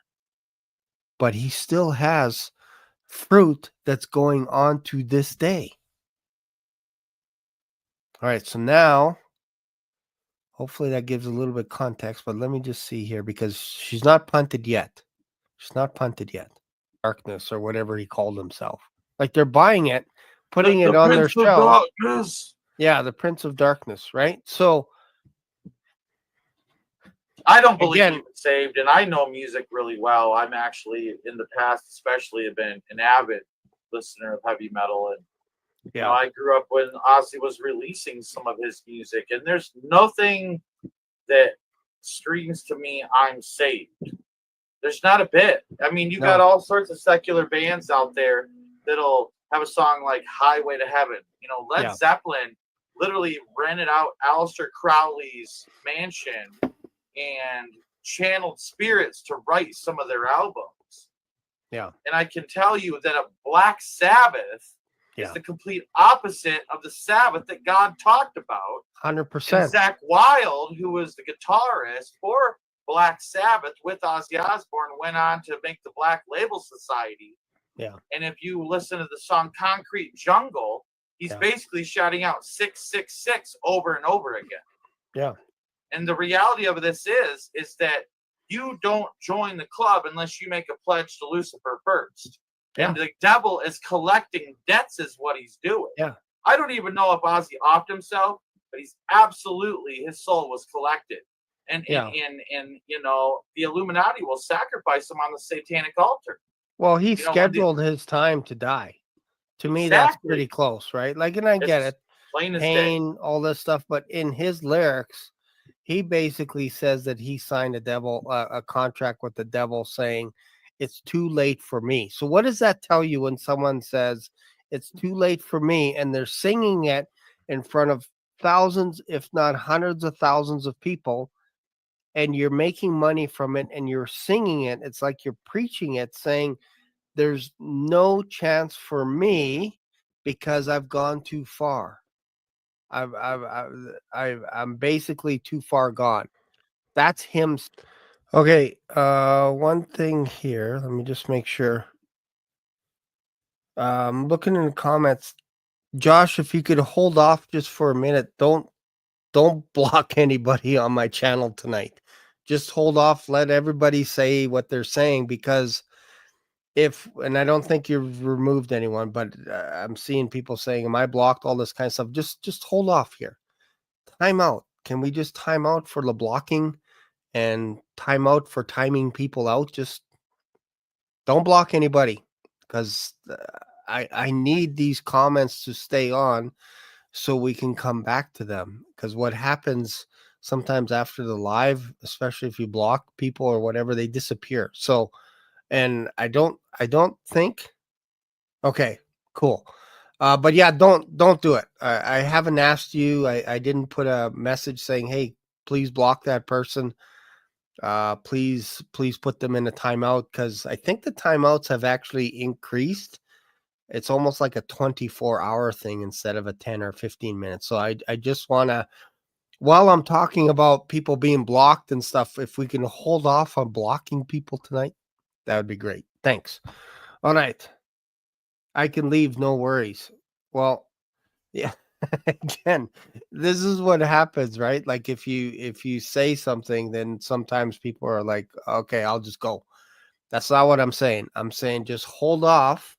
But he still has fruit that's going on to this day. All right, so now, hopefully that gives a little bit of context, but let me just see here, because she's not punted yet. She's not punted yet. Darkness, or whatever he called himself. Like, they're buying it, putting it on their shelf. Yeah, the Prince of Darkness, right? So I don't believe he was saved, and I know music really well. I'm actually, in the past especially, have been an avid listener of heavy metal, and you know, I grew up when Ozzy was releasing some of his music, and there's nothing that screams to me, I'm saved. There's not a bit. I mean, you got all sorts of secular bands out there that'll have a song like Highway to Heaven. You know, Led Zeppelin literally rented out Aleister Crowley's mansion and channeled spirits to write some of their albums. Yeah. And I can tell you that a Black Sabbath is the complete opposite of the Sabbath that God talked about. 100%. And Zakk Wylde, who was the guitarist for Black Sabbath with Ozzy Osbourne, went on to make the Black Label Society. Yeah. And if you listen to the song Concrete Jungle, he's basically shouting out 666 over and over again. Yeah. And the reality of this is that you don't join the club unless you make a pledge to Lucifer first. Yeah. And the devil is collecting debts is what he's doing. Yeah. I don't even know if Ozzy offed himself, but he's absolutely, his soul was collected. And Yeah. you know, the Illuminati will sacrifice him on the satanic altar. Well, he You know, when the scheduled his time to die. To me, that's pretty exactly, close, right? Like, and I get it's it, plain as day. pain, all this stuff, but in his lyrics, he basically says that he signed a contract with the devil, saying it's too late for me. So, what does that tell you when someone says it's too late for me, and they're singing it in front of thousands, if not hundreds of thousands of people, and you're making money from it, and you're singing it? It's like you're preaching it, saying there's no chance for me because I've gone too far. I'm basically too far gone. That's him. Okay, one thing here. Let me just make sure. Looking in the comments, Josh, if you could hold off just for a minute, don't block anybody on my channel tonight. Just hold off, let everybody say what they're saying, because and I don't think you've removed anyone, but I'm seeing people saying, "Am I blocked?" All this kind of stuff. Just hold off here. Time out. Can we just time out for the blocking and time out for timing people out? Just don't block anybody, because I need these comments to stay on so we can come back to them. Because what happens sometimes after the live, especially if you block people or whatever, they disappear. So, and I don't think. Okay, cool. But yeah, don't do it. I haven't asked you. I didn't put a message saying, "Hey, please block that person." Please put them in a timeout, because I think the timeouts have actually increased. It's almost like a 24-hour thing instead of a 10 or 15 minutes. So I just want to, while I'm talking about people being blocked and stuff, if we can hold off on blocking people tonight, that would be great. Thanks. All right. I can leave, no worries. Well, yeah. Again, this is what happens, right? Like, if you say something, then sometimes people are like, "Okay, I'll just go." That's not what I'm saying. I'm saying just hold off,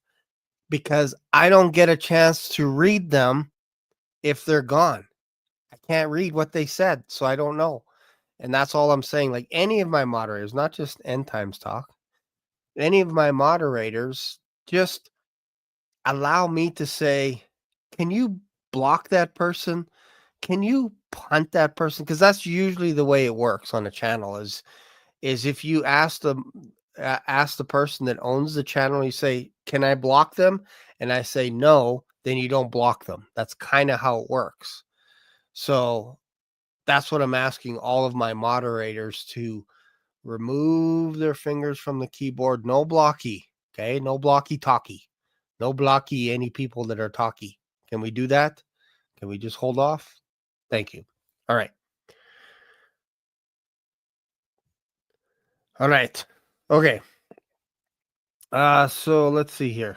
because I don't get a chance to read them if they're gone. I can't read what they said, so I don't know. And that's all I'm saying. Like, any of my moderators, not just End Times Talk, any of my moderators, just allow me to say, "Can you block that person? Can you punt that person?" Because that's usually the way it works on a channel. Is if you ask the person that owns the channel, you say, "Can I block them?" And I say no, then you don't block them. That's kind of how it works. So that's what I'm asking all of my moderators to remove their fingers from the keyboard. No blocky. Okay. No blocky talkie. No blocky any people that are talkie. Can we do that? Can we just hold off? Thank you. All right. All right. Okay. So let's see here.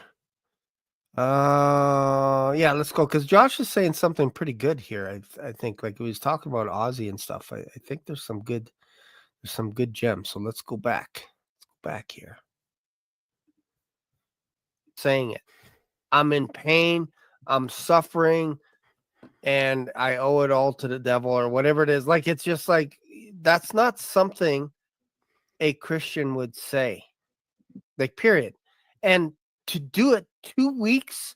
Yeah, let's go, because Josh is saying something pretty good here. I think, like, he was talking about Ozzy and stuff. I think there's some good gems. So let's go back. Let's go back here. Saying it. I'm in pain. I'm suffering, and I owe it all to the devil, or whatever it is. Like, it's just like, that's not something a Christian would say. Like, period. And to do it 2 weeks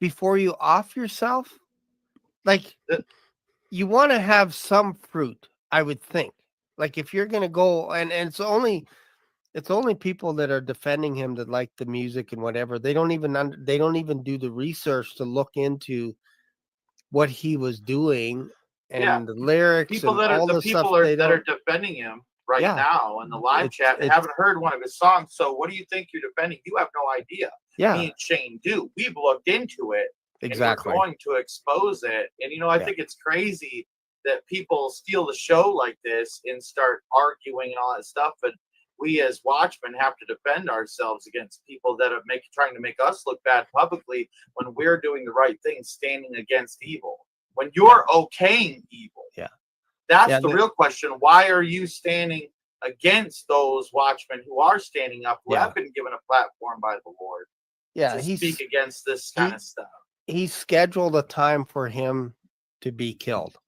before you off yourself, like, you want to have some fruit, I would think. Like, if you're gonna go, and it's only people that are defending him that like the music and whatever. They don't even do the research to look into what he was doing Yeah, and the lyrics people and that are all the the stuff. people are They that are don't. defending him right Yeah, now in the live chat it's haven't heard one of his songs. So what do you think you're defending? You have no idea. yeah, Me and Shane do. We've looked into it, and exactly. we're going to expose it. And I Yeah. think it's crazy that people steal the show like this and start arguing and all that stuff. But we as watchmen have to defend ourselves against people that are trying to make us look bad publicly when we're doing the right thing, standing against evil. When you're okaying evil. Yeah. That's Yeah, the real question. Why are you standing against those watchmen who are standing up, who Yeah. have been given a platform by the Lord Yeah, to speak against this kind of stuff? He scheduled a time for him to be killed,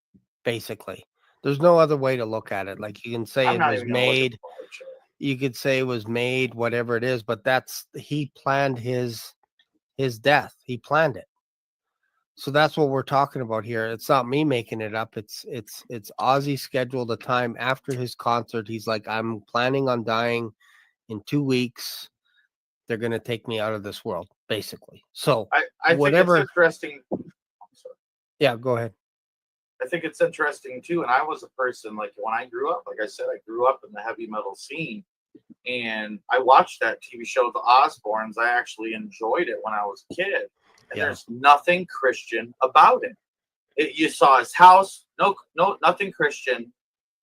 basically. There's no other way to look at it. Like you can say I'm it not was even gonna look at made. the live show. You could say it was made, whatever it is, but he planned his death. He planned it. So that's what we're talking about here. It's not me making it up. It's Ozzy scheduled a time after his concert. He's like, I'm planning on dying in 2 weeks. They're gonna take me out of this world, basically. So I think whatever. it's interesting. I'm sorry. Yeah, go ahead. I think it's interesting too. And I was a person, like when I grew up, like I said, I grew up in the heavy metal scene, and I watched that TV show, The Osbournes. I actually enjoyed it when I was a kid. And Yeah. there's nothing Christian about it. You saw his house, no, nothing Christian.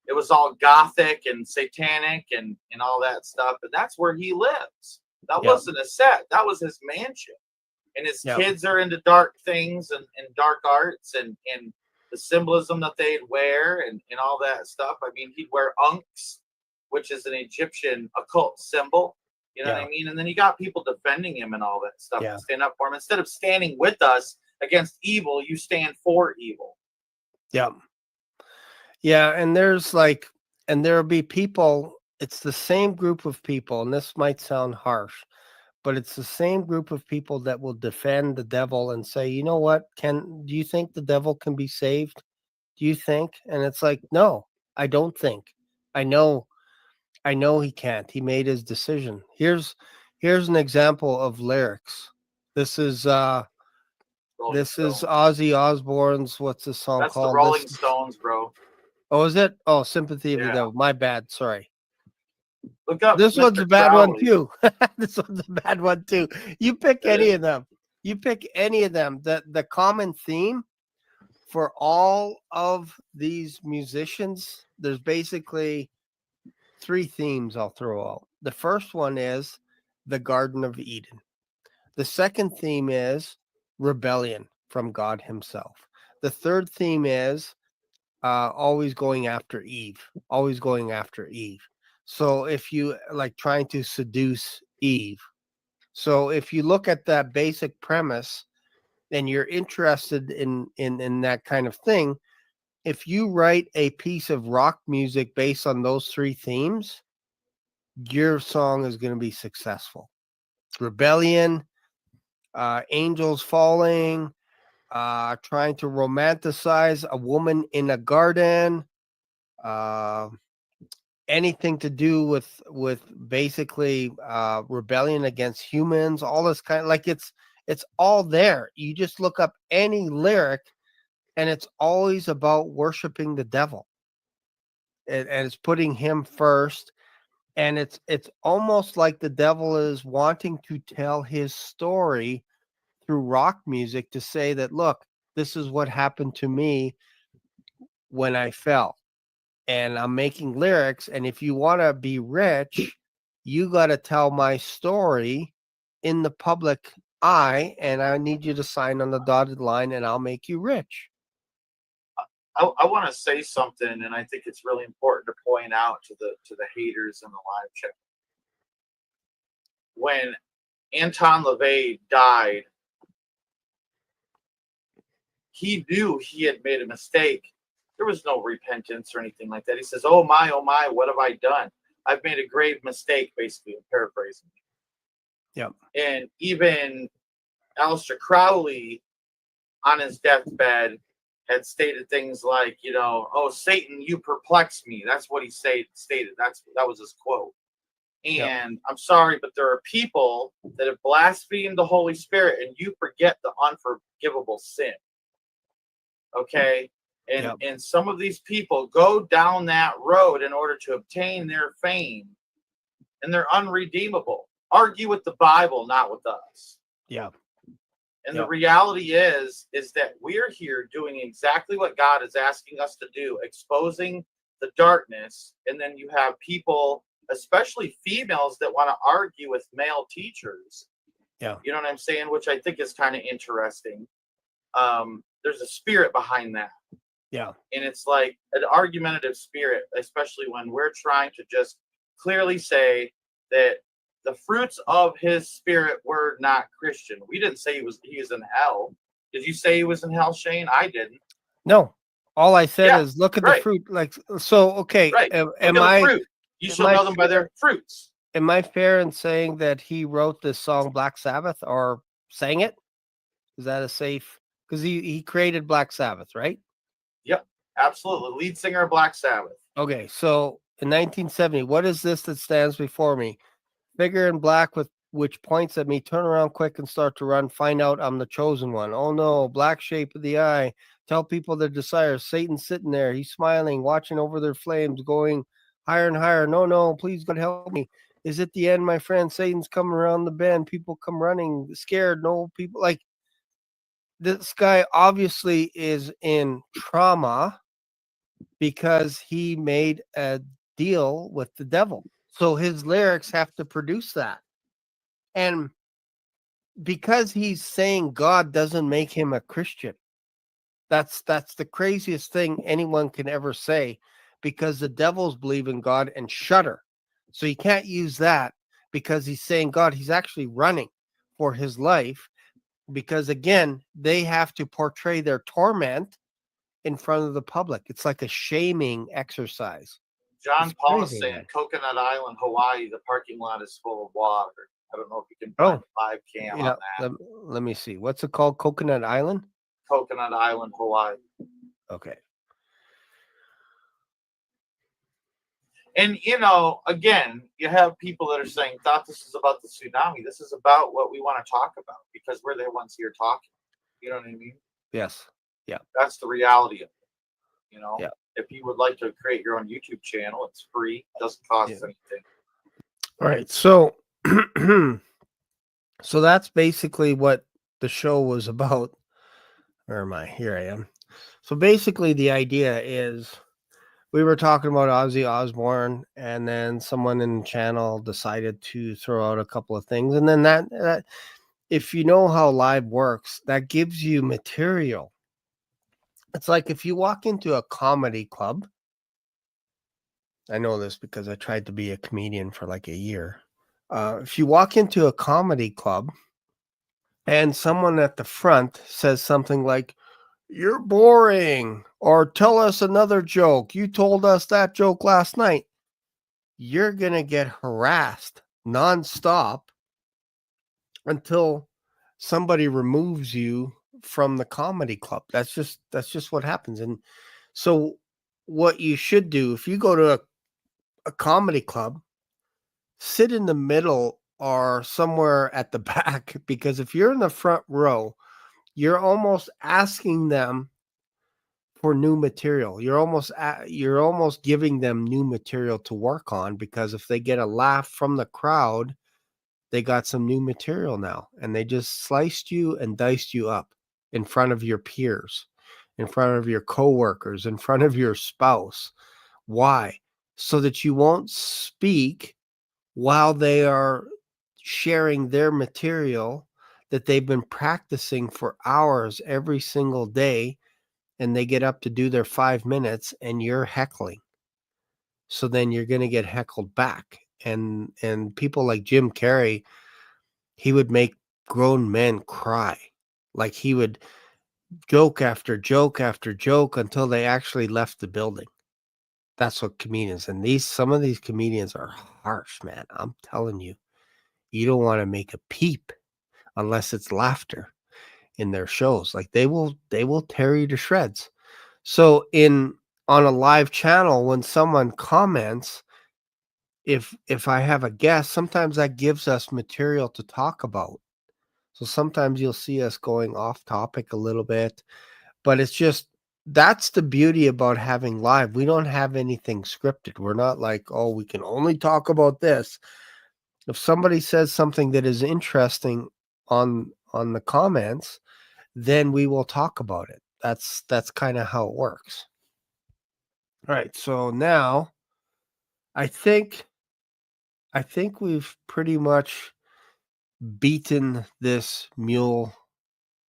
It was all gothic and satanic and all that stuff. And that's where he lives. That Yeah. wasn't a set. That was his mansion. And his Yeah. kids are into dark things and dark arts and the symbolism that they'd wear and all that stuff. I mean, he'd wear unks, which is an Egyptian occult symbol. You know what I mean? And then you got people defending him and all that stuff Yeah. and stand up for him. Instead of standing with us against evil, you stand for evil. Yeah. Yeah. And there'll be people, it's the same group of people, and this might sound harsh, but it's the same group of people that will defend the devil and say, you know what, do you think the devil can be saved? Do you think? And it's like, no, I don't think. I know he can't. He made his decision. Here's an example of lyrics. This is Rolling Ozzy Stones. Osbourne's, what's the song That's the called? Rolling Stones, bro. Oh, is it? Oh, Sympathy of the Yeah. Devil. My bad. Sorry. Look up This Mr. one's a bad one Crowley. too. This one's a bad one too. You pick any of them. You pick any of them. The common theme for all of these musicians, there's basically 3 themes I'll throw out. The first one is the Garden of Eden. The second theme is rebellion from God himself. The third theme is always going after Eve. Always going after Eve. So if you like trying to seduce Eve. So if you look at that basic premise and you're interested in that kind of thing, if you write a piece of rock music based on those 3 themes, your song is going to be successful. Rebellion, angels falling, trying to romanticize a woman in a garden, anything to do with basically rebellion against humans, all this kind of, like it's all there. You just look up any lyric and it's always about worshiping the devil, and it's putting him first. And it's almost like the devil is wanting to tell his story through rock music to say that, look, this is what happened to me when I fell. And I'm making lyrics. And if you want to be rich, you got to tell my story in the public eye. And I need you to sign on the dotted line and I'll make you rich. I want to say something, and I think it's really important to point out to the haters in the live chat. When Anton LaVey died, he knew he had made a mistake. There was no repentance or anything like that. He says, oh my, what have I done? I've made a grave mistake, basically, I'm paraphrasing. Yep. And even Aleister Crowley, on his deathbed, had stated things like, oh, Satan, you perplex me. That's what he stated. That was his quote. And Yep. I'm sorry, but there are people that have blasphemed the Holy Spirit, and you forget the unforgivable sin. Okay? And Yep. and some of these people go down that road in order to obtain their fame, and they're unredeemable. Argue with the Bible, not with us. Yeah. And Yep. the reality is that we're here doing exactly what God is asking us to do, exposing the darkness. And then you have people, especially females, that want to argue with male teachers. Yeah. You know what I'm saying? Which I think is kind of interesting. There's a spirit behind that. Yeah. And it's like an argumentative spirit, especially when we're trying to just clearly say that the fruits of his spirit were not Christian. We didn't say he was in hell. Did you say he was in hell, Shane? I didn't. No. All I said Yeah, is look at the right. fruit. Like, so, okay. Right. Am, Look am at the I fruit. You am shall I know them by their fruits. am I fair in saying that he wrote this song Black Sabbath or sang it? Is that a safe? Because he created Black Sabbath, right? Yep, absolutely. Lead singer of Black Sabbath. Okay, so in 1970, what is this that stands before me? Figure in black with which points at me. Turn around quick and start to run. Find out I'm the chosen one. Oh no, black shape of the eye. Tell people their desires. Satan's sitting there. He's smiling, watching over their flames, going higher and higher. No, no, please God help me. Is it the end, my friend? Satan's coming around the bend. People come running, scared. No people like this guy obviously is in trauma because he made a deal with the devil. So his lyrics have to produce that. And because he's saying God doesn't make him a Christian. That's the craziest thing anyone can ever say because the devils believe in God and shudder. So you can't use that because he's saying God, he's actually running for his life because again, they have to portray their torment in front of the public. It's like a shaming exercise. John It's Paul is crazy, saying man. Coconut Island, Hawaii, the parking lot is full of water. I don't know if you can Oh, find a live cam yeah. on that. Let me see. What's it called? Coconut Island? Coconut Island, Hawaii. Okay. And again, you have people that are saying, "Thought this is about the tsunami." This is about what we want to talk about because we're the ones here talking. You know what I mean? Yes. Yeah. That's the reality of it. Yeah. If you would like to create your own YouTube channel, it's free, doesn't cost Yeah. anything. All right. So so that's basically what the show was about. Where am I? Here I am. So basically the idea is we were talking about Ozzy Osbourne and then someone in the channel decided to throw out a couple of things and then that if you know how live works, that gives you material. It's like if you walk into a comedy club. I know this because I tried to be a comedian for like a year. If you walk into a comedy club and someone at the front says something like, "You're boring," or "Tell us another joke. You told us that joke last night," you're going to get harassed nonstop until somebody removes you from the comedy club. That's just what happens. And so what you should do if you go to a comedy club, sit in the middle or somewhere at the back because if you're in the front row, you're almost asking them for new material. You're almost giving them new material to work on because if they get a laugh from the crowd, they got some new material now and they just sliced you and diced you up in front of your peers, in front of your coworkers, in front of your spouse. Why? So that you won't speak while they are sharing their material that they've been practicing for hours every single day and they get up to do their 5 minutes and you're heckling. So then you're going to get heckled back. And people like Jim Carrey, he would make grown men cry. Like he would joke after joke after joke until they actually left the building. That's what comedians and some of these comedians are harsh, man. I'm telling you. You don't want to make a peep unless it's laughter in their shows. Like they will tear you to shreds. So on a live channel, when someone comments, if I have a guest, sometimes that gives us material to talk about. So sometimes you'll see us going off topic a little bit, but it's just that's the beauty about having live. We don't have anything scripted. We're not like, oh, we can only talk about this. If somebody says something that is interesting on the comments, then we will talk about it. That's kind of how it works. All right, so now I think we've pretty much beaten this mule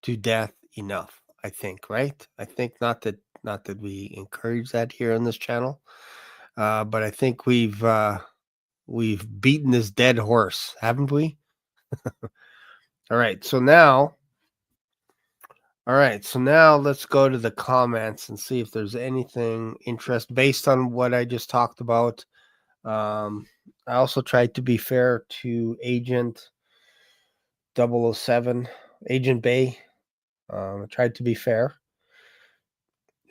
to death enough. I think, right? I think not that we encourage that here on this channel, but I think we've beaten this dead horse, haven't we? All right, so now All right, so now let's go to the comments and see if there's anything interest based on what I just talked about. I also tried to be fair to Agent 007, Agent Bay. I tried to be fair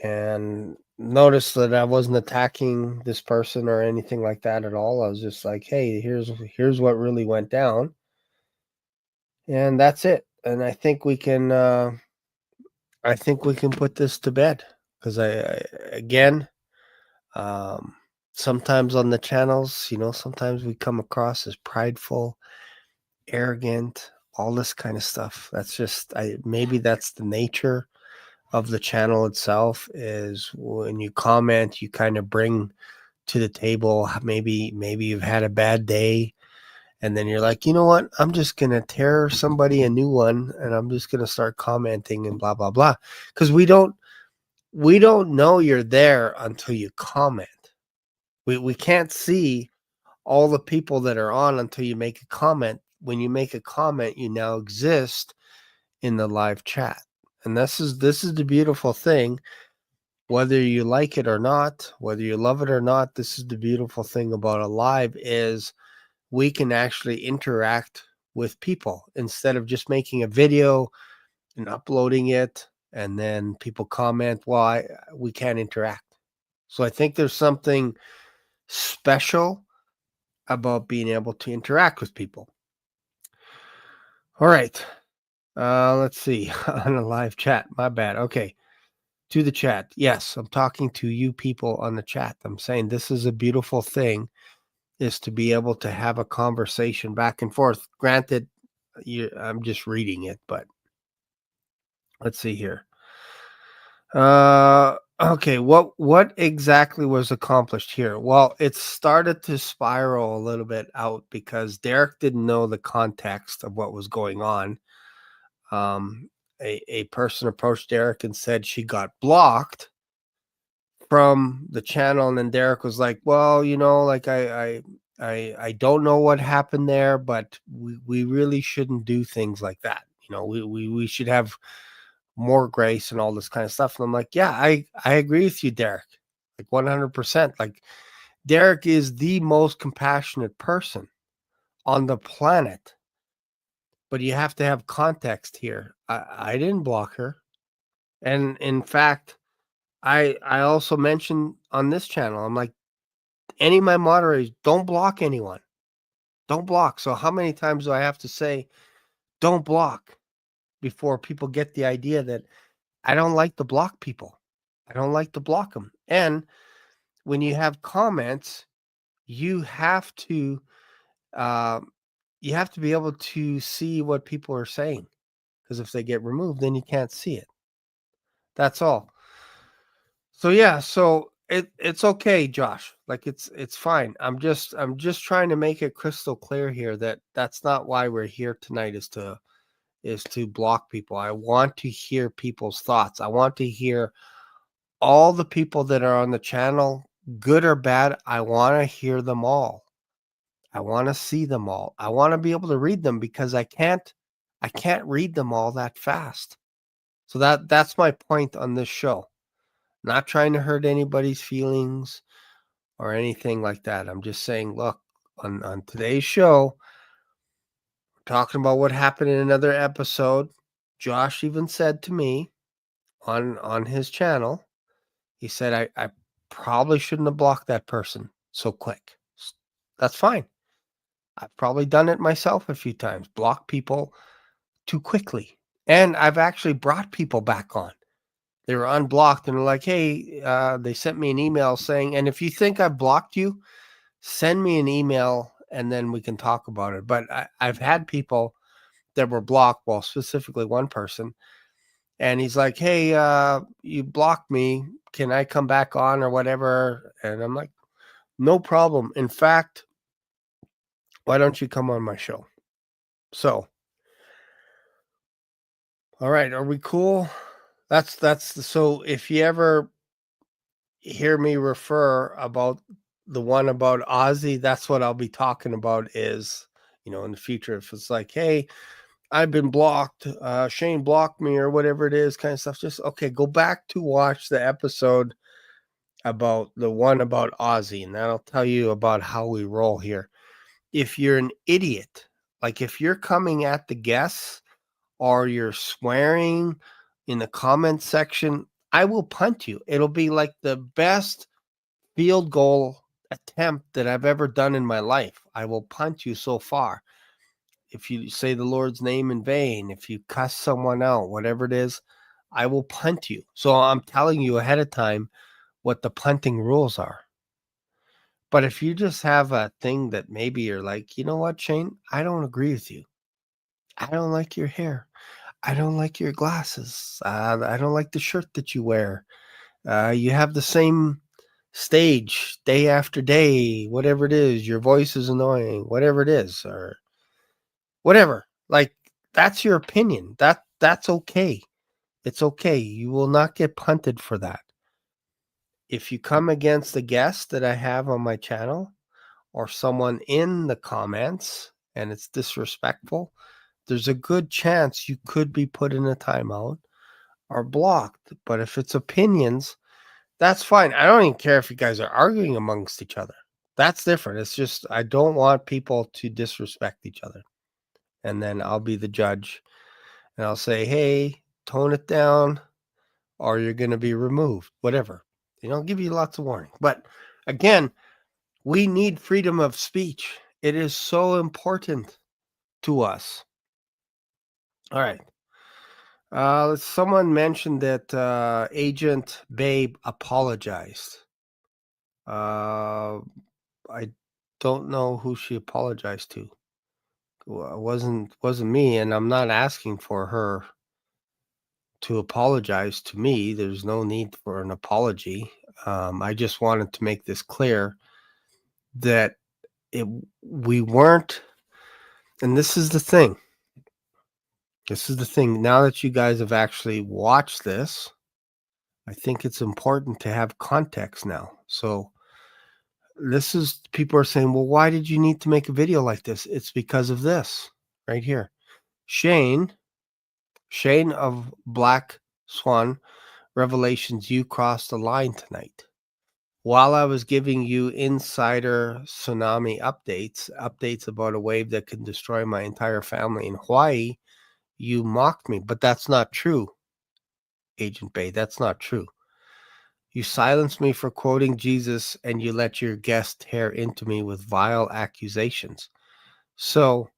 and noticed that I wasn't attacking this person or anything like that at all. I was just like, hey, here's what really went down, and that's it. And I think we can put this to bed because I again, um, sometimes on the channels, sometimes we come across as prideful, arrogant, all this kind of stuff. That's just maybe that's the nature of the channel itself. Is when you comment, you kind of bring to the table maybe you've had a bad day, and then you're like, you know what, I'm just gonna tear somebody a new one, and I'm just gonna start commenting and blah blah blah, because we don't know you're there until you comment. We can't see all the people that are on until you make a comment. When you make a comment, you now exist in the live chat. And this is the beautiful thing. Whether you like it or not, whether you love it or not, this is the beautiful thing about a live is we can actually interact with people instead of just making a video and uploading it and then people comment, why we can't interact. So I think there's something special about being able to interact with people. All right. Let's see. On a live chat. My bad. Okay. To the chat. Yes, I'm talking to you people on the chat. I'm saying this is a beautiful thing, is to be able to have a conversation back and forth. Granted, I'm just reading it, but let's see here. Okay, what exactly was accomplished here? Well, it started to spiral a little bit out because Derek didn't know the context of what was going on. A person approached Derek and said she got blocked from the channel, and then Derek was like, well, like I don't know what happened there, but we really shouldn't do things like that. We should have more grace and all this kind of stuff. And I'm like, yeah, I agree with you, Derek, like 100%. Like, Derek is the most compassionate person on the planet, but you have to have context here. I didn't block her, and in fact, I also mentioned on this channel, I'm like, any of my moderators, don't block anyone, don't block. So how many times do I have to say don't block before people get the idea that I don't like to block people? I don't like to block them. And when you have comments, you have to um, be able to see what people are saying, because if they get removed, then you can't see it. That's all. So yeah, so it's okay, Josh. Like it's fine. I'm just trying to make it crystal clear here that that's not why we're here tonight, is to block people. I want to hear people's thoughts. I want to hear all the people that are on the channel, good or bad. I want to hear them all. I want to see them all. I want to be able to read them because I can't read them all that fast. So that's my point on this show. Not trying to hurt anybody's feelings or anything like that. I'm just saying, look, on today's show, we're talking about what happened in another episode. Josh even said to me on his channel, he said, I probably shouldn't have blocked that person so quick. That's fine. I've probably done it myself a few times, block people too quickly. And I've actually brought people back on. They were unblocked and they're like, hey, they sent me an email saying, and if you think I've blocked you, send me an email and then we can talk about it. But I've had people that were blocked, well, specifically one person, and he's like, hey, you blocked me. Can I come back on or whatever? And I'm like, no problem. In fact, why don't you come on my show? So, all right, are we cool? So if you ever hear me refer about the one about Ozzy, that's what I'll be talking about, is, in the future. If it's like, hey, I've been blocked. Shane blocked me or whatever it is, kind of stuff. Just okay, go back to watch the episode about the one about Ozzy, and that'll tell you about how we roll here. If you're an idiot, like if you're coming at the guests or you're swearing in the comment section, I will punt you. It'll be like the best field goal attempt that I've ever done in my life. I will punt you so far. If you say the Lord's name in vain, if you cuss someone out, whatever it is, I will punt you. So I'm telling you ahead of time what the punting rules are. But if you just have a thing that maybe you're like, you know what, Shane, I don't agree with you. I don't like your hair. I don't like your glasses. I don't like the shirt that you wear. You have the same stage day after day, whatever it is. Your voice is annoying, whatever it is, or whatever. Like, that's your opinion. That's okay. It's okay. You will not get punted for that. If you come against a guest that I have on my channel or someone in the comments and it's disrespectful, there's a good chance you could be put in a timeout or blocked. But if it's opinions, that's fine. I don't even care if you guys are arguing amongst each other. That's different. It's just I don't want people to disrespect each other. And then I'll be the judge and I'll say, hey, tone it down or you're going to be removed, whatever. I'll give you lots of warning. But again, we need freedom of speech. It is so important to us. All right. Someone mentioned that Agent Babe apologized. I don't know who she apologized to. It wasn't me, and I'm not asking for her to apologize to me. There's no need for an apology. I just wanted to make this clear that we weren't, and this is the thing. This is the thing. Now that you guys have actually watched this, I think it's important to have context now. So this is, people are saying, well, why did you need to make a video like this? It's because of this right here. Shane of Black Swan Revelations, you crossed the line tonight. While I was giving you insider tsunami updates about a wave that could destroy my entire family in Hawaii, you mocked me. But that's not true, Agent Bay. That's not true. You silenced me for quoting Jesus, and you let your guest tear into me with vile accusations. So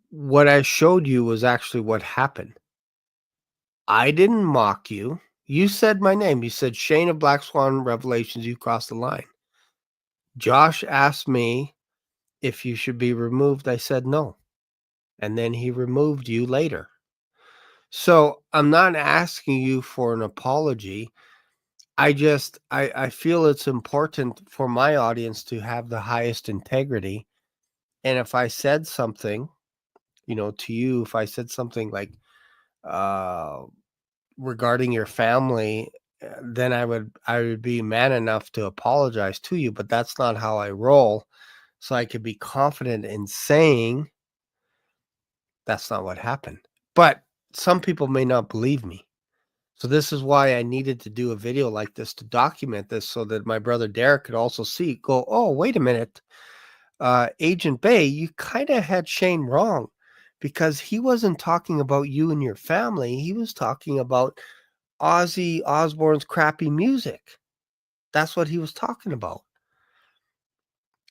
what I showed you was actually what happened. I didn't mock you. You said my name. You said Shane of Black Swan Revelations, you crossed the line. Josh asked me if you should be removed. I said no. And then he removed you later. So I'm not asking you for an apology. I feel it's important for my audience to have the highest integrity. And if I said something, to you, if I said something like regarding your family, then I would be man enough to apologize to you, but that's not how I roll. So I could be confident in saying that's not what happened. But some people may not believe me. So this is why I needed to do a video like this to document this so that my brother Derek could also go, oh, wait a minute. Agent Bay, you kind of had Shane wrong because he wasn't talking about you and your family. He was talking about Ozzy Osbourne's crappy music. That's what he was talking about.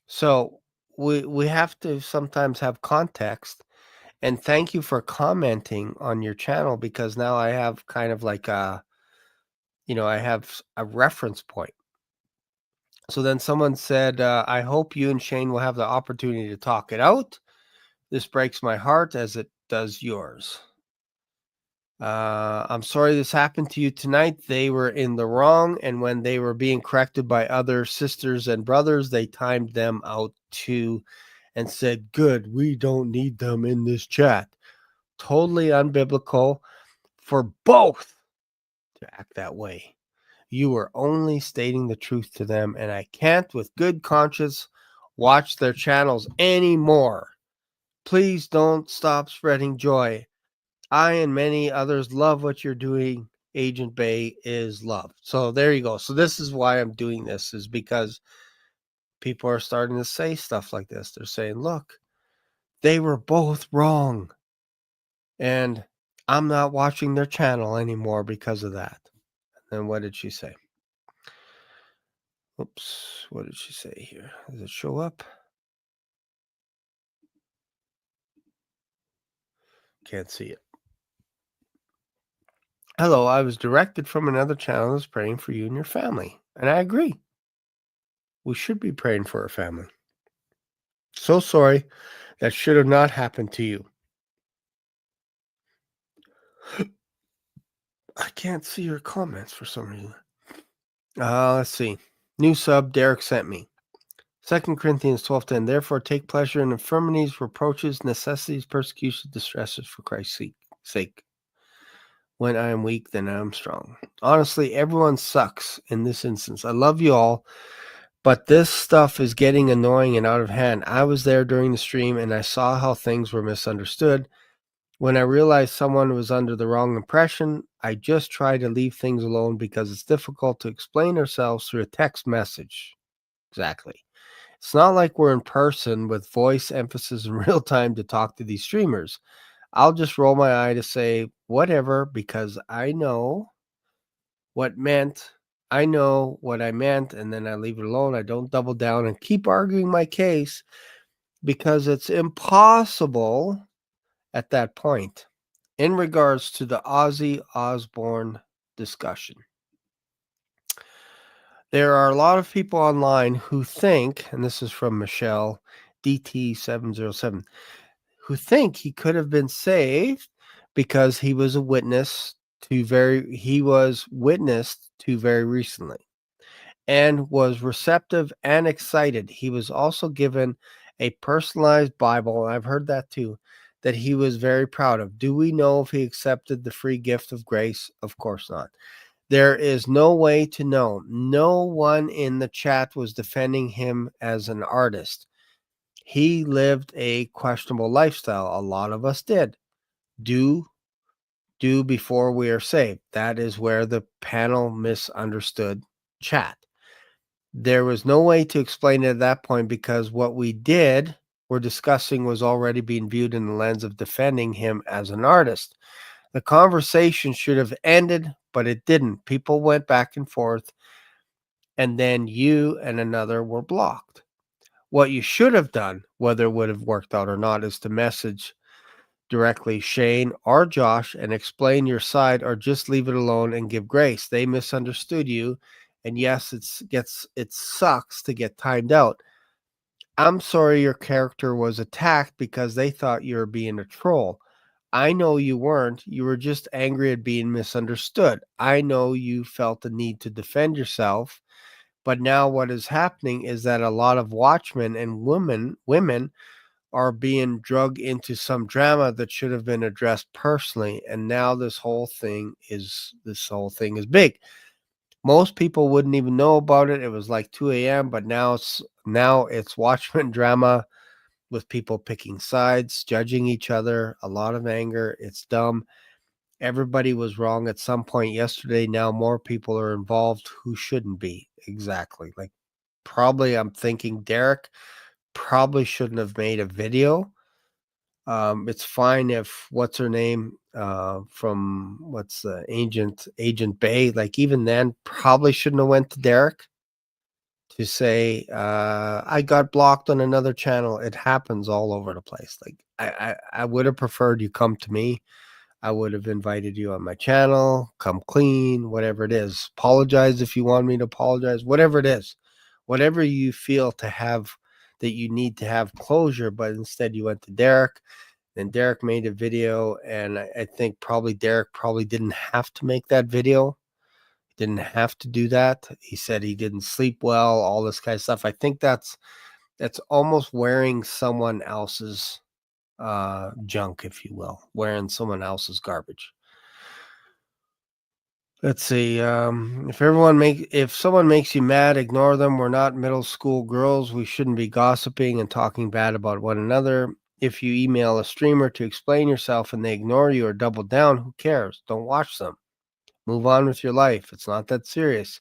So we have to sometimes have context. And thank you for commenting on your channel because now I have kind of like I have a reference point. So then someone said, I hope you and Shane will have the opportunity to talk it out. This breaks my heart as it does yours. I'm sorry this happened to you tonight. They were in the wrong, and when they were being corrected by other sisters and brothers, they timed them out too and said, good, we don't need them in this chat. Totally unbiblical for both to act that way. You were only stating the truth to them, and I can't with good conscience watch their channels anymore. Please don't stop spreading joy. I and many others love what you're doing. Agent Bay is loved. So there you go. So this is why I'm doing this, is because people are starting to say stuff like this. They're saying, look, they were both wrong. And I'm not watching their channel anymore because of that. And what did she say? Oops. What did she say here? Does it show up? Can't see it. Hello, I was directed from another channel that's praying for you and your family. And I agree. We should be praying for our family. So sorry. That should have not happened to you. I can't see your comments for some reason. Let's see. New sub Derek sent me. 2 Corinthians 12:10. Therefore, take pleasure in infirmities, reproaches, necessities, persecutions, distresses for Christ's sake. When I am weak, then I am strong. Honestly, everyone sucks in this instance. I love you all, but this stuff is getting annoying and out of hand. I was there during the stream, and I saw how things were misunderstood. When I realized someone was under the wrong impression, I just try to leave things alone because it's difficult to explain ourselves through a text message. Exactly. It's not like we're in person with voice emphasis in real time to talk to these streamers. I'll just roll my eye to say whatever because I know what meant. I know what I meant, and then I leave it alone. I don't double down and keep arguing my case because it's impossible at that point. In regards to the Ozzy Osbourne discussion, there are a lot of people online who think, and this is from Michelle DT707, who think he could have been saved because he was witnessed to very recently and was receptive and excited. He was also given a personalized Bible, and I've heard that too, that he was very proud of. Do we know if he accepted the free gift of grace? Of course not. There is no way to know. No one in the chat was defending him as an artist. He lived a questionable lifestyle. A lot of us did. Do before we are saved. That is where the panel misunderstood chat. There was no way to explain it at that point because what we're discussing was already being viewed in the lens of defending him as an artist. The conversation should have ended, but it didn't. People went back and forth, and then you and another were blocked. What you should have done, whether it would have worked out or not, is to message directly Shane or Josh and explain your side, or just leave it alone and give grace. They misunderstood you, and yes, it sucks to get timed out. I'm sorry your character was attacked because they thought you were being a troll. I know you weren't. You were just angry at being misunderstood. I know you felt the need to defend yourself, but now what is happening is that a lot of watchmen and women are being drugged into some drama that should have been addressed personally, and now this whole thing is big. Most people wouldn't even know about it. It was like 2 a.m., but now it's watchmen drama with people picking sides, judging each other, a lot of anger. It's dumb. Everybody was wrong at some point yesterday. Now more people are involved who shouldn't be. Exactly. Like, probably I'm thinking Derek probably shouldn't have made a video. It's fine if what's her name from what's the Agent Bay, like, even then probably shouldn't have went to Derek to say I got blocked on another channel. It happens all over the place. Like, I would have preferred you come to me. I would have invited you on my channel, come clean, whatever it is. Apologize if you want me to apologize, whatever it is. Whatever you feel to have that you need to have closure, but instead you went to Derek. Then Derek made a video, and I think probably Derek probably didn't have to make that video. He didn't have to do that. He said he didn't sleep well, all this kind of stuff. I think that's almost wearing someone else's junk, if you will, wearing someone else's garbage. Let's see. If someone makes you mad, ignore them. We're not middle school girls. We shouldn't be gossiping and talking bad about one another. If you email a streamer to explain yourself and they ignore you or double down, who cares? Don't watch them. Move on with your life. It's not that serious.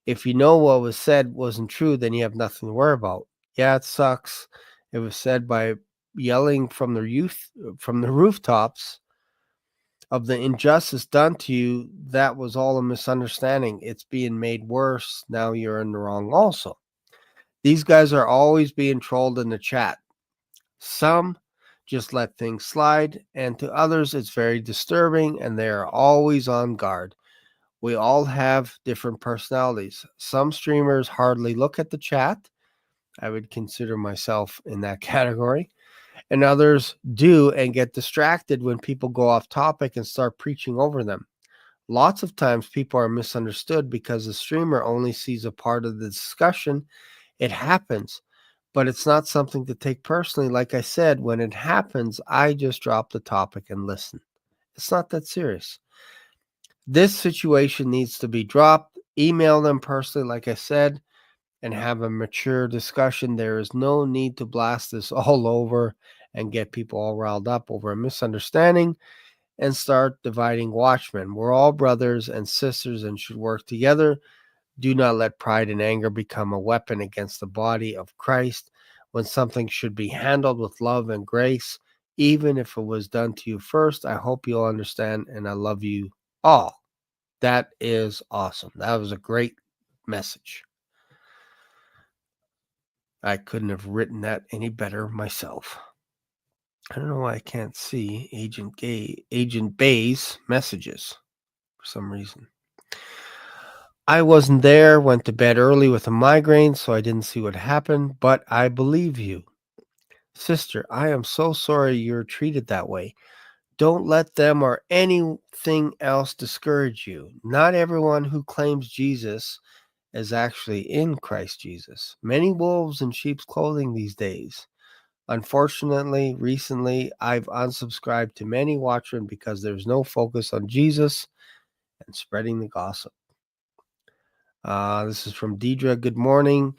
If you know what was said wasn't true, then you have nothing to worry about. Yeah, it sucks. It was said by yelling from the rooftops of the injustice done to you. That was all a misunderstanding. It's being made worse. Now you're in the wrong also. These guys are always being trolled in the chat. Some just let things slide, and to others it's very disturbing, and they are always on guard. We all have different personalities. Some streamers hardly look at the chat. I would consider myself in that category. And others do and get distracted when people go off topic and start preaching over them. Lots of times people are misunderstood because the streamer only sees a part of the discussion. It happens, but it's not something to take personally. Like I said, when it happens, I just drop the topic and listen. It's not that serious. This situation needs to be dropped. Email them personally, like I said, and have a mature discussion. There is no need to blast this all over and get people all riled up over a misunderstanding and start dividing watchmen. We're all brothers and sisters and should work together. Do not let pride and anger become a weapon against the body of Christ when something should be handled with love and grace, even if it was done to you first. I hope you'll understand, and I love you all. That is awesome. That was a great message. I couldn't have written that any better myself. I don't know why I can't see Agent Bay's messages for some reason. I wasn't there, went to bed early with a migraine, so I didn't see what happened, but I believe you. Sister, I am so sorry you're treated that way. Don't let them or anything else discourage you. Not everyone who claims Jesus is actually in Christ Jesus. Many wolves in sheep's clothing these days. Unfortunately, recently, I've unsubscribed to many watchmen because there's no focus on Jesus and spreading the gossip. This is from Deidre. Good morning.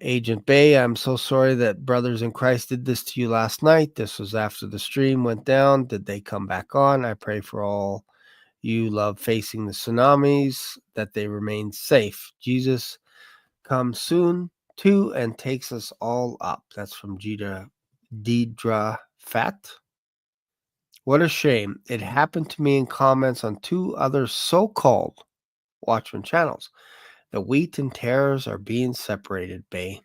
Agent Bay, I'm so sorry that brothers in Christ did this to you last night. This was after the stream went down. Did they come back on? I pray for all you love facing the tsunamis, that they remain safe. Jesus comes soon too and takes us all up. That's from Deidre Fat. What a shame. It happened to me in comments on 2 other so-called Watchmen channels. The wheat and tares are being separated, Bay.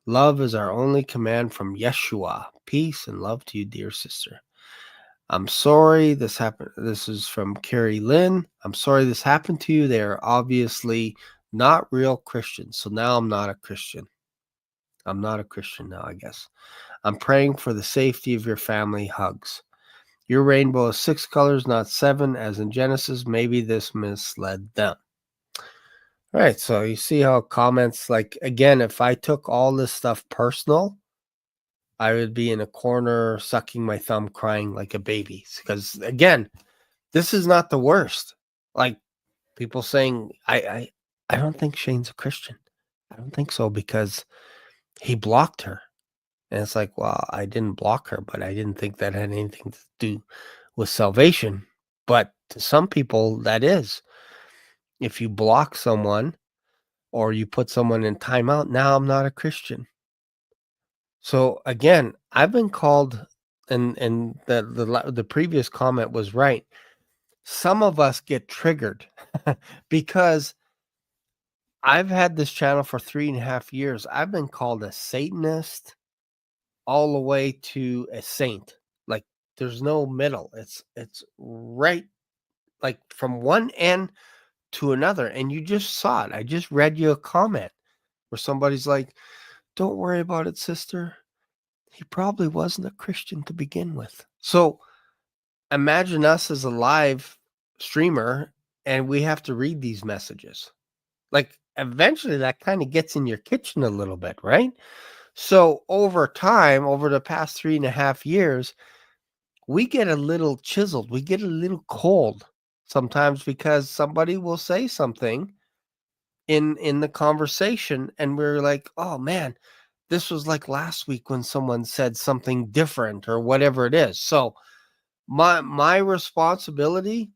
Love is our only command from Yeshua. Peace and love to you, dear sister. I'm sorry this happened. This is from Carrie Lynn. I'm sorry this happened to you. They are obviously not real Christians. So now I'm not a Christian. I'm not a Christian now, I guess. I'm praying for the safety of your family. Hugs. Your rainbow is 6 colors, not 7, as in Genesis. Maybe this misled them. All right, so you see how comments, like, again, if I took all this stuff personal, I would be in a corner sucking my thumb crying like a baby. Because, again, this is not the worst. Like, people saying, I don't think Shane's a Christian. I don't think so because he blocked her. And it's like, well, I didn't block her, but I didn't think that had anything to do with salvation. But to some people, that is. If you block someone or you put someone in timeout, now I'm not a Christian. So again, I've been called, and the previous comment was right. Some of us get triggered because I've had this channel for 3.5 years. I've been called a Satanist all the way to a saint. Like, there's no middle. It's right, like, from one end to another. And you just saw it. I just read you a comment where somebody's like, don't worry about it, sister. He probably wasn't a Christian to begin with. So imagine us as a live streamer and we have to read these messages. Like, eventually that kind of gets in your kitchen a little bit, right? So over time, over the past 3.5 years, we get a little chiseled. We get a little cold sometimes because somebody will say something in the conversation and we're like, oh man, this was like last week when someone said something different or whatever it is. So my responsibility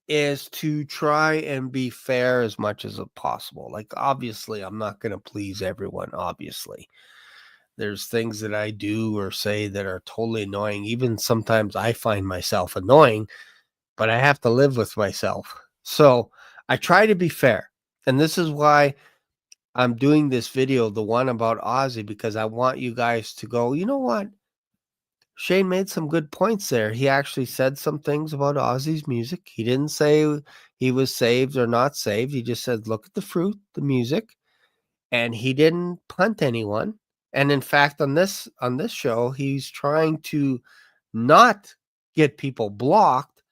is to try and be fair as much as possible. Like, obviously, I'm not going to please everyone. Obviously, there's things that I do or say that are totally annoying. Even sometimes I find myself annoying, but I have to live with myself. So I try to be fair. And this is why I'm doing this video, the one about Ozzy, because I want you guys to go, you know what? Shane made some good points there. He actually said some things about Ozzy's music. He didn't say he was saved or not saved. He just said, look at the fruit, the music, and he didn't punt anyone. And in fact, on this show, he's trying to not get people blocked.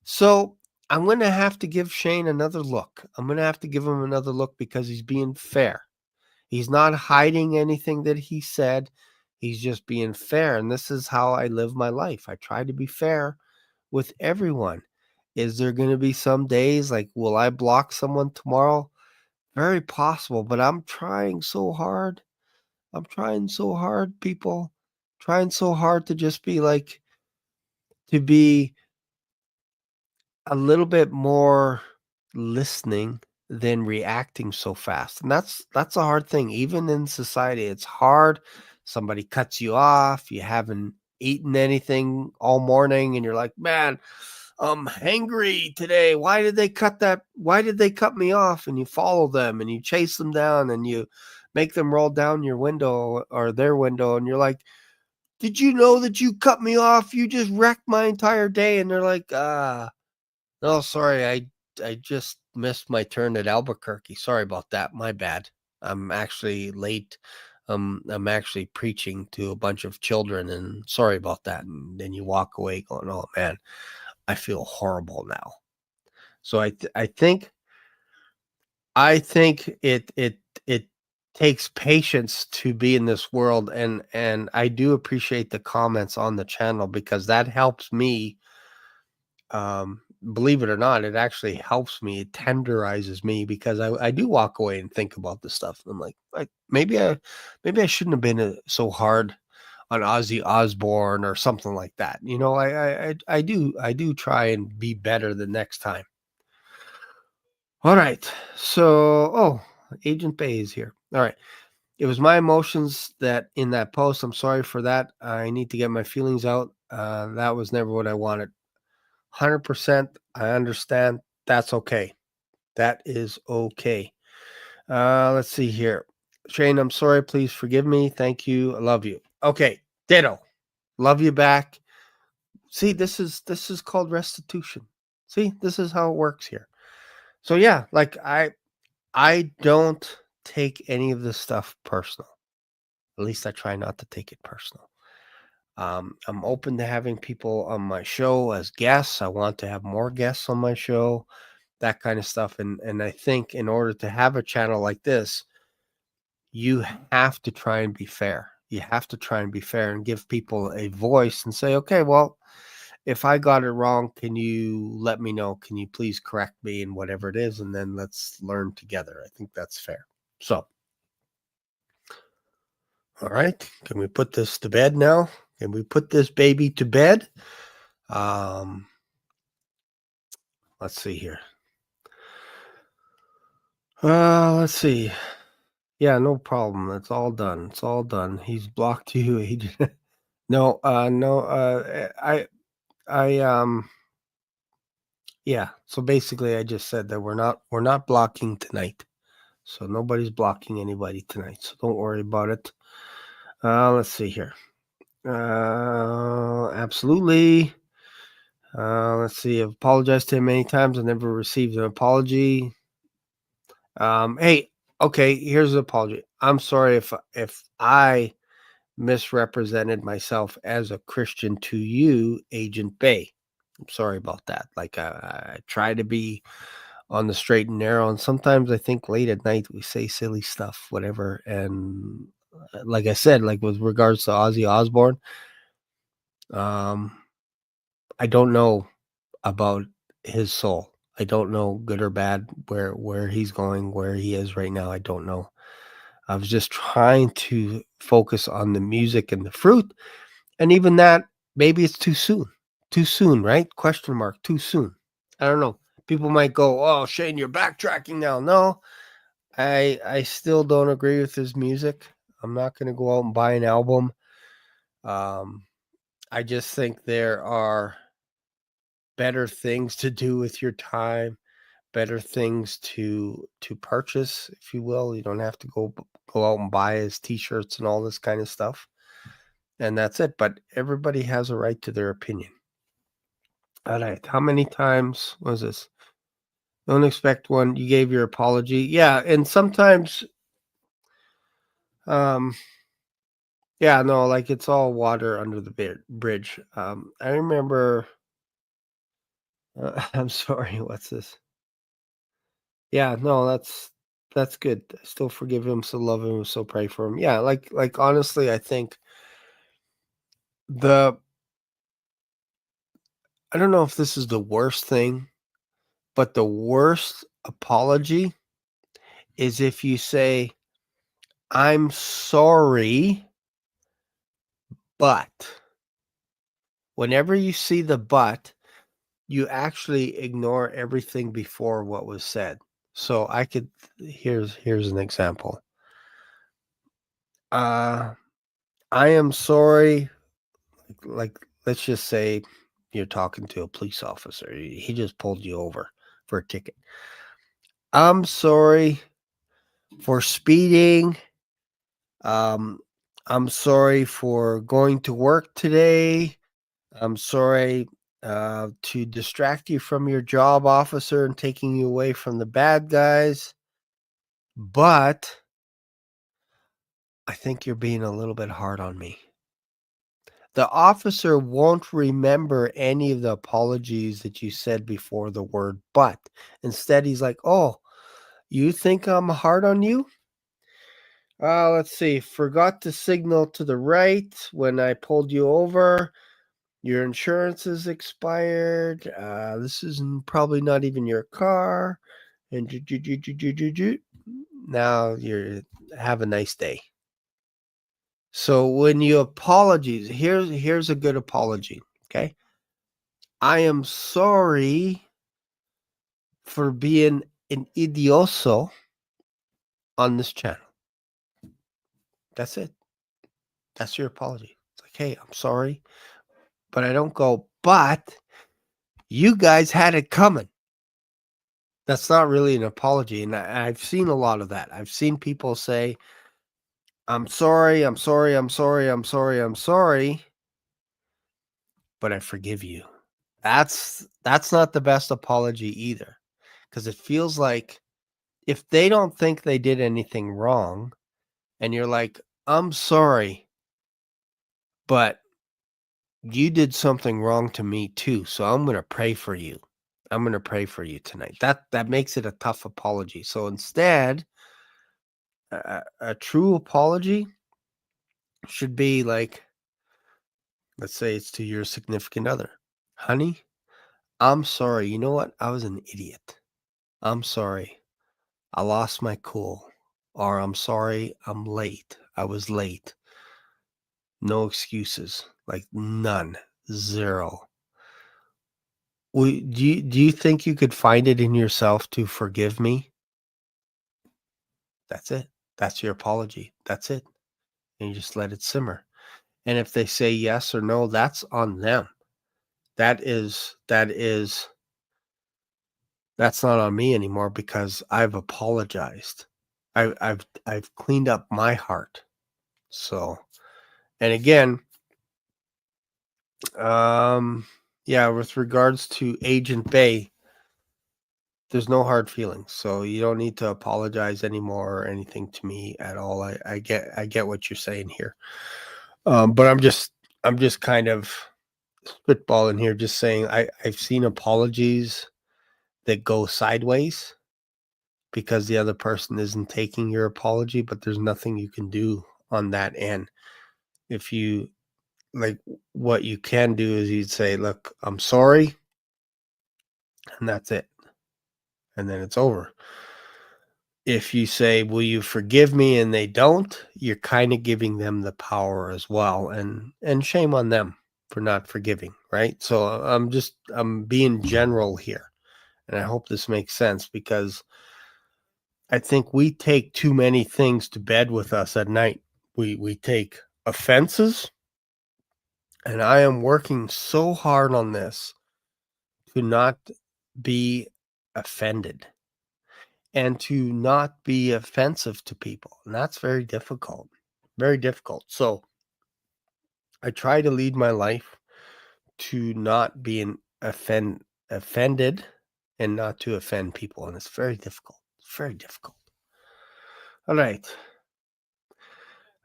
So I'm going to have to give Shane another look. I'm going to have to give him another look because he's being fair. He's not hiding anything that he said. He's just being fair. And this is how I live my life. I try to be fair with everyone. Is there going to be some days like, will I block someone tomorrow? Very possible, but I'm trying so hard. I'm trying so hard, people. Trying so hard to just be like, to be a little bit more listening than reacting so fast. And that's a hard thing. Even in society, it's hard. Somebody cuts you off, you haven't eaten anything all morning, and you're like, man, I'm hangry today. Why did they cut me off? And you follow them and you chase them down and you make them roll down your window or their window, and you're like, did you know that you cut me off? You just wrecked my entire day. And they're like, no, sorry, I just missed my turn at Albuquerque. Sorry about that. My bad. I'm actually late. I'm actually preaching to a bunch of children, and sorry about that. And then you walk away going, "Oh man, I feel horrible now." So I think it takes patience to be in this world, and I do appreciate the comments on the channel because that helps me. Believe it or not, it actually helps me. It tenderizes me because I do walk away and think about this stuff. I'm like maybe I shouldn't have been so hard on Ozzy Osbourne or something like that. You know, I do try and be better the next time. All right. So, Agent Bay is here. All right. It was my emotions that in that post. I'm sorry for that. I need to get my feelings out. That was never what I wanted. 100%. I understand. That's okay. That is okay. Let's see here. Shane, I'm sorry. Please forgive me. Thank you. I love you. Okay. Ditto. Love you back. See, this is called restitution. See, this is how it works here. So yeah, like I don't take any of this stuff personal. At least I try not to take it personal. I'm open to having people on my show as guests. I want to have more guests on my show, that kind of stuff. And I think in order to have a channel like this, you have to try and be fair. You have to try and be fair and give people a voice and say, okay, well, if I got it wrong, can you let me know? Can you please correct me in whatever it is? And then let's learn together. I think that's fair. So, all right. Can we put this to bed now? Can we put this baby to bed? Let's see here. Let's see. Yeah, no problem. It's all done. It's all done. He's blocked you. No, yeah. So basically I just said that we're not blocking tonight. So nobody's blocking anybody tonight. So don't worry about it. Let's see here. Absolutely. Let's see. I've apologized to him many times. I never received an apology. Hey, okay, here's an apology. I'm sorry if I misrepresented myself as a Christian to you, Agent Bay. I'm sorry about that. Like I try to be on the straight and narrow, and sometimes I think late at night we say silly stuff, whatever. And like I said, like with regards to Ozzy Osbourne, I don't know about his soul. I don't know good or bad where he's going, where he is right now. I don't know. I was just trying to focus on the music and the fruit. And even that, maybe it's too soon. Too soon, right? Question mark, too soon. I don't know. People might go, "Oh, Shane, you're backtracking now." No, I still don't agree with his music. I'm not going to go out and buy an album. Um, I just think there are better things to do with your time, better things to purchase, if you will. You don't have to go out and buy his t-shirts and all this kind of stuff. And that's it. But everybody has a right to their opinion. All right. How many times was this? Don't expect one. You gave your apology. Yeah, and sometimes yeah, no, like it's all water under the bridge. I remember I'm sorry, what's this? Yeah, no, that's good. I still forgive him, still love him, still pray for him. Yeah, like honestly, I think the I don't know if this is the worst thing, but the worst apology is if you say, "I'm sorry, but." Whenever you see the "but," you actually ignore everything before what was said. So I could here's an example. Uh, I am sorry, like, let's just say you're talking to a police officer. He just pulled you over for a ticket. I'm sorry for speeding. Um, I'm sorry for going to work today. I'm sorry to distract you from your job, officer, and taking you away from the bad guys. But I think you're being a little bit hard on me. The officer won't remember any of the apologies that you said before the word but. Instead, he's like, "Oh, you think I'm hard on you? Let's see. Forgot to signal to the right when I pulled you over. Your insurance is expired. This is probably not even your car. And now you have a nice day." So when you apologize, here's a good apology. Okay. I am sorry for being an idioso on this channel. That's it. That's your apology. It's like, "Hey, I'm sorry." But I don't go, "But you guys had it coming." That's not really an apology. And I've seen a lot of that. I've seen people say, "I'm sorry, I'm sorry, I'm sorry, I'm sorry, I'm sorry, but I forgive you." That's not the best apology either. Because it feels like if they don't think they did anything wrong, and you're like, "I'm sorry, but you did something wrong to me too, so I'm gonna pray for you. I'm gonna pray for you tonight." That makes it a tough apology. So instead, a true apology should be like, let's say it's to your significant other. "Honey, I'm sorry. You know what? I was an idiot. I'm sorry. I lost my cool." Or, "I'm sorry. I'm late. I was late." No excuses. Like none. Zero. Do you think you could find it in yourself to forgive me? That's it. That's your apology. That's it. And you just let it simmer. And if they say yes or no, that's on them. That is that's not on me anymore because I've apologized. I've cleaned up my heart. So, and again, yeah, with regards to Agent Bay, there's no hard feelings. So you don't need to apologize anymore or anything to me at all. I get what you're saying here. But I'm just kind of spitballing here, just saying I've seen apologies that go sideways because the other person isn't taking your apology, but there's nothing you can do on that end. If you like, what you can do is you'd say, "Look, I'm sorry," and that's it. And then it's over. if you say, will you forgive me, and they don't, you're kind of giving them the power as well, and shame on them for not forgiving, right? So I'm being general here, and I hope this makes sense, because I think we take too many things to bed with us at night. We take offenses, and I am working so hard on this to not be offended and to not be offensive to people. And that's very difficult. Very difficult. So I try to lead my life to not be offended and not to offend people. And it's very difficult. It's very difficult. All right.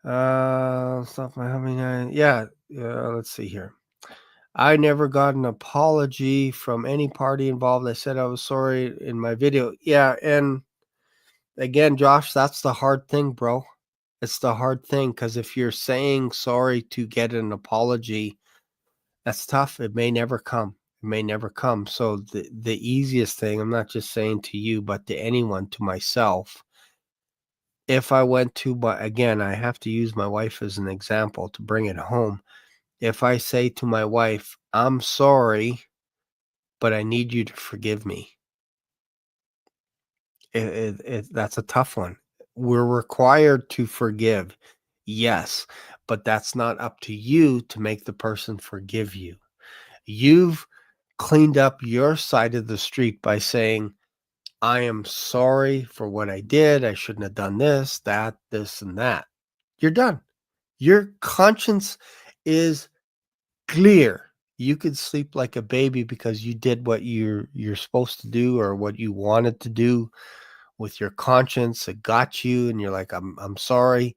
Stop my humming. Yeah. Let's see here. I never got an apology from any party involved. I said I was sorry in my video. Yeah. And again, Josh, that's the hard thing, bro. It's the hard thing, because if you're saying sorry to get an apology, that's tough. It may never come. It may never come. So the easiest thing, I'm not just saying to you, but to anyone, to myself, if I went to, but again, I have to use my wife as an example to bring it home. If I say to my wife, I'm sorry, but I need you to forgive me, that's a tough one. We're required to forgive, yes, but that's not up to you to make the person forgive you. You've cleaned up your side of the street by saying, I am sorry for what I did. I shouldn't have done this, that, this, and that. You're done. Your conscience is clear. You could sleep like a baby because you did what you're supposed to do, or what you wanted to do with your conscience. It got you, and you're like, I'm sorry.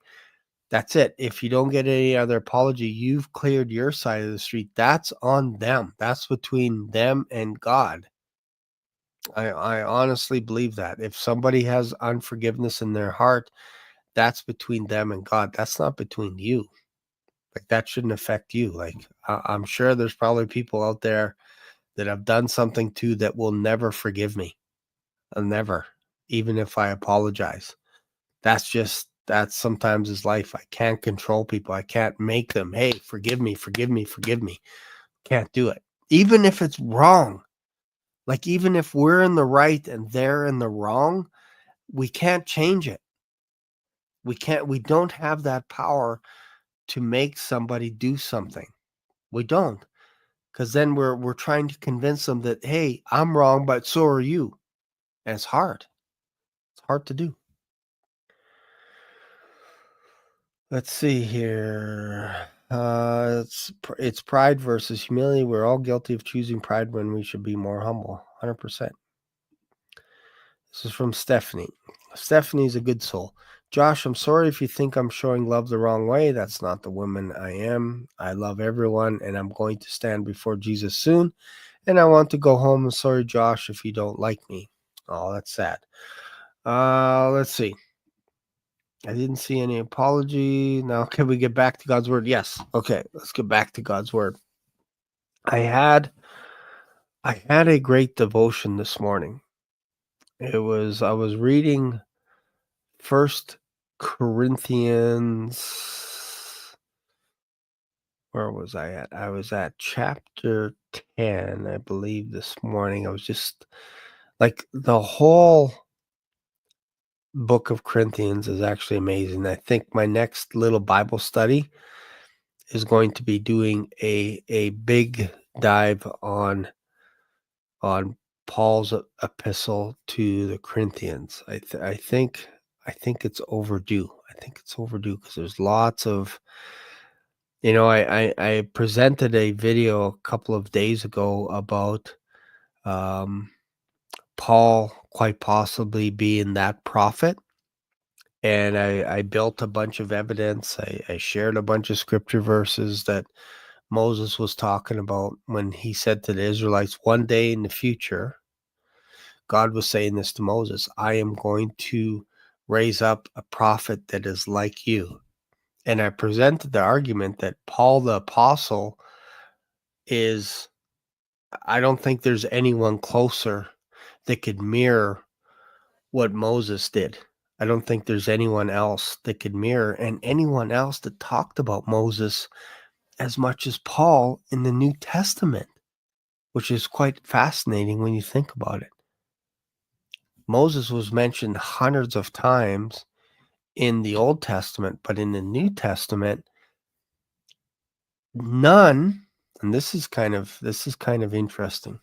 That's it. If you don't get any other apology, you've cleared your side of the street. That's on them. That's between them and God. I honestly believe that. If somebody has unforgiveness in their heart, that's between them and God. That's not between you. Like, that shouldn't affect you. Like, I'm sure there's probably people out there that I've done something to that will never forgive me. I'll never, even if I apologize. That's sometimes is life. I can't control people. I can't make them, hey, forgive me, forgive me, forgive me. Can't do it. Even if it's wrong. Like, even if we're in the right and they're in the wrong, we can't change it. We don't have that power to make somebody do something. We don't. Because then we're trying to convince them that, hey, I'm wrong, but so are you. And it's hard. It's hard to do. Let's see here. It's pride versus humility. We're all guilty of choosing pride when we should be more humble. 100%. This is from Stephanie. Stephanie's a good soul. Josh, I'm sorry if you think I'm showing love the wrong way. That's not the woman I am. I love everyone, and I'm going to stand before Jesus soon. And I want to go home. I'm sorry, Josh, if you don't like me. Oh, that's sad. Let's see. I didn't see any apology. Now, can we get back to God's word? Yes. Okay, let's get back to God's word. I had a great devotion this morning. I was reading First Corinthians. Where was I at? I was at chapter 10, I believe, this morning. I was just like, the whole book of Corinthians is actually amazing. I think my next little Bible study is going to be doing a big dive on Paul's epistle to the Corinthians. I think it's overdue. I think it's overdue because there's lots of, I presented a video a couple of days ago about Paul quite possibly being that prophet. And I built a bunch of evidence. I shared a bunch of scripture verses that Moses was talking about when he said to the Israelites, one day in the future, God was saying this to Moses, I am going to raise up a prophet that is like you. And I presented the argument that Paul the apostle I don't think there's anyone closer that could mirror what Moses did. I don't think there's anyone else that could mirror, and anyone else that talked about Moses as much as Paul in the New Testament, which is quite fascinating when you think about it. Moses was mentioned hundreds of times in the Old Testament, but in the New Testament, none, and this is kind of interesting.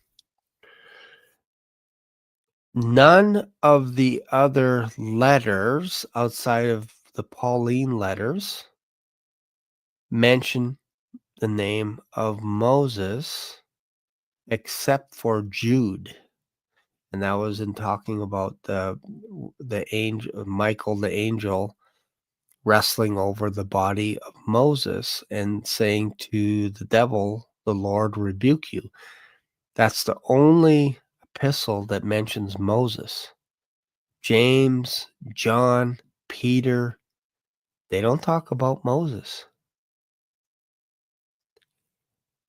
None of the other letters outside of the Pauline letters mention the name of Moses except for Jude. And that was in talking about the angel, Michael the angel, wrestling over the body of Moses and saying to the devil, "The Lord rebuke you." That's the only epistle that mentions Moses. James, John, Peter, they don't talk about Moses.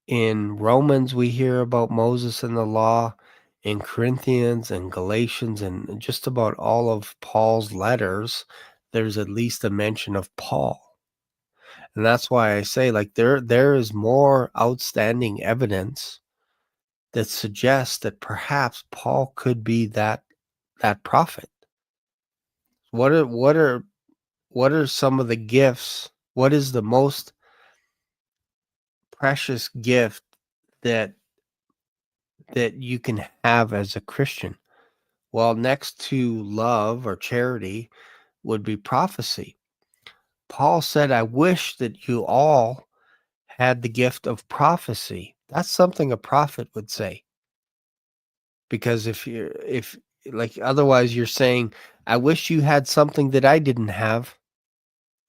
In Romans, we hear about Moses and the law. In Corinthians and Galatians and just about all of Paul's letters, there's at least a mention of Paul. And that's why I say, like, there is more outstanding evidence that suggests that perhaps Paul could be that prophet. What are some of the gifts? What is the most precious gift that you can have as a Christian? Well, next to love or charity would be prophecy. Paul said, "I wish that you all had the gift of prophecy." That's something a prophet would say. Because if like otherwise you're saying, "I wish you had something that I didn't have."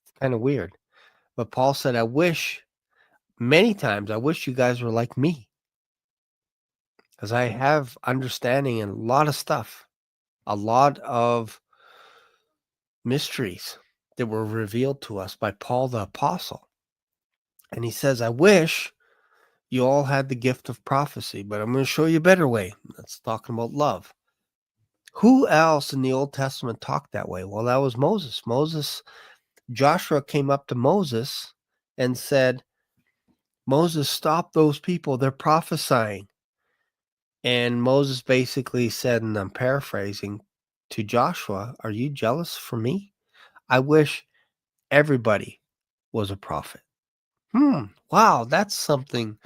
It's kind of weird. But Paul said, many times, I wish you guys were like me. Because I have understanding in a lot of stuff, a lot of mysteries that were revealed to us by Paul the Apostle. And he says, "I wish you all had the gift of prophecy, but I'm going to show you a better way." That's talking about love. Who else in the Old Testament talked that way? Well, that was Moses. Joshua came up to Moses and said, "Moses, stop those people. They're prophesying." And Moses basically said, and I'm paraphrasing, to Joshua, "Are you jealous for me? I wish everybody was a prophet." Wow, that's something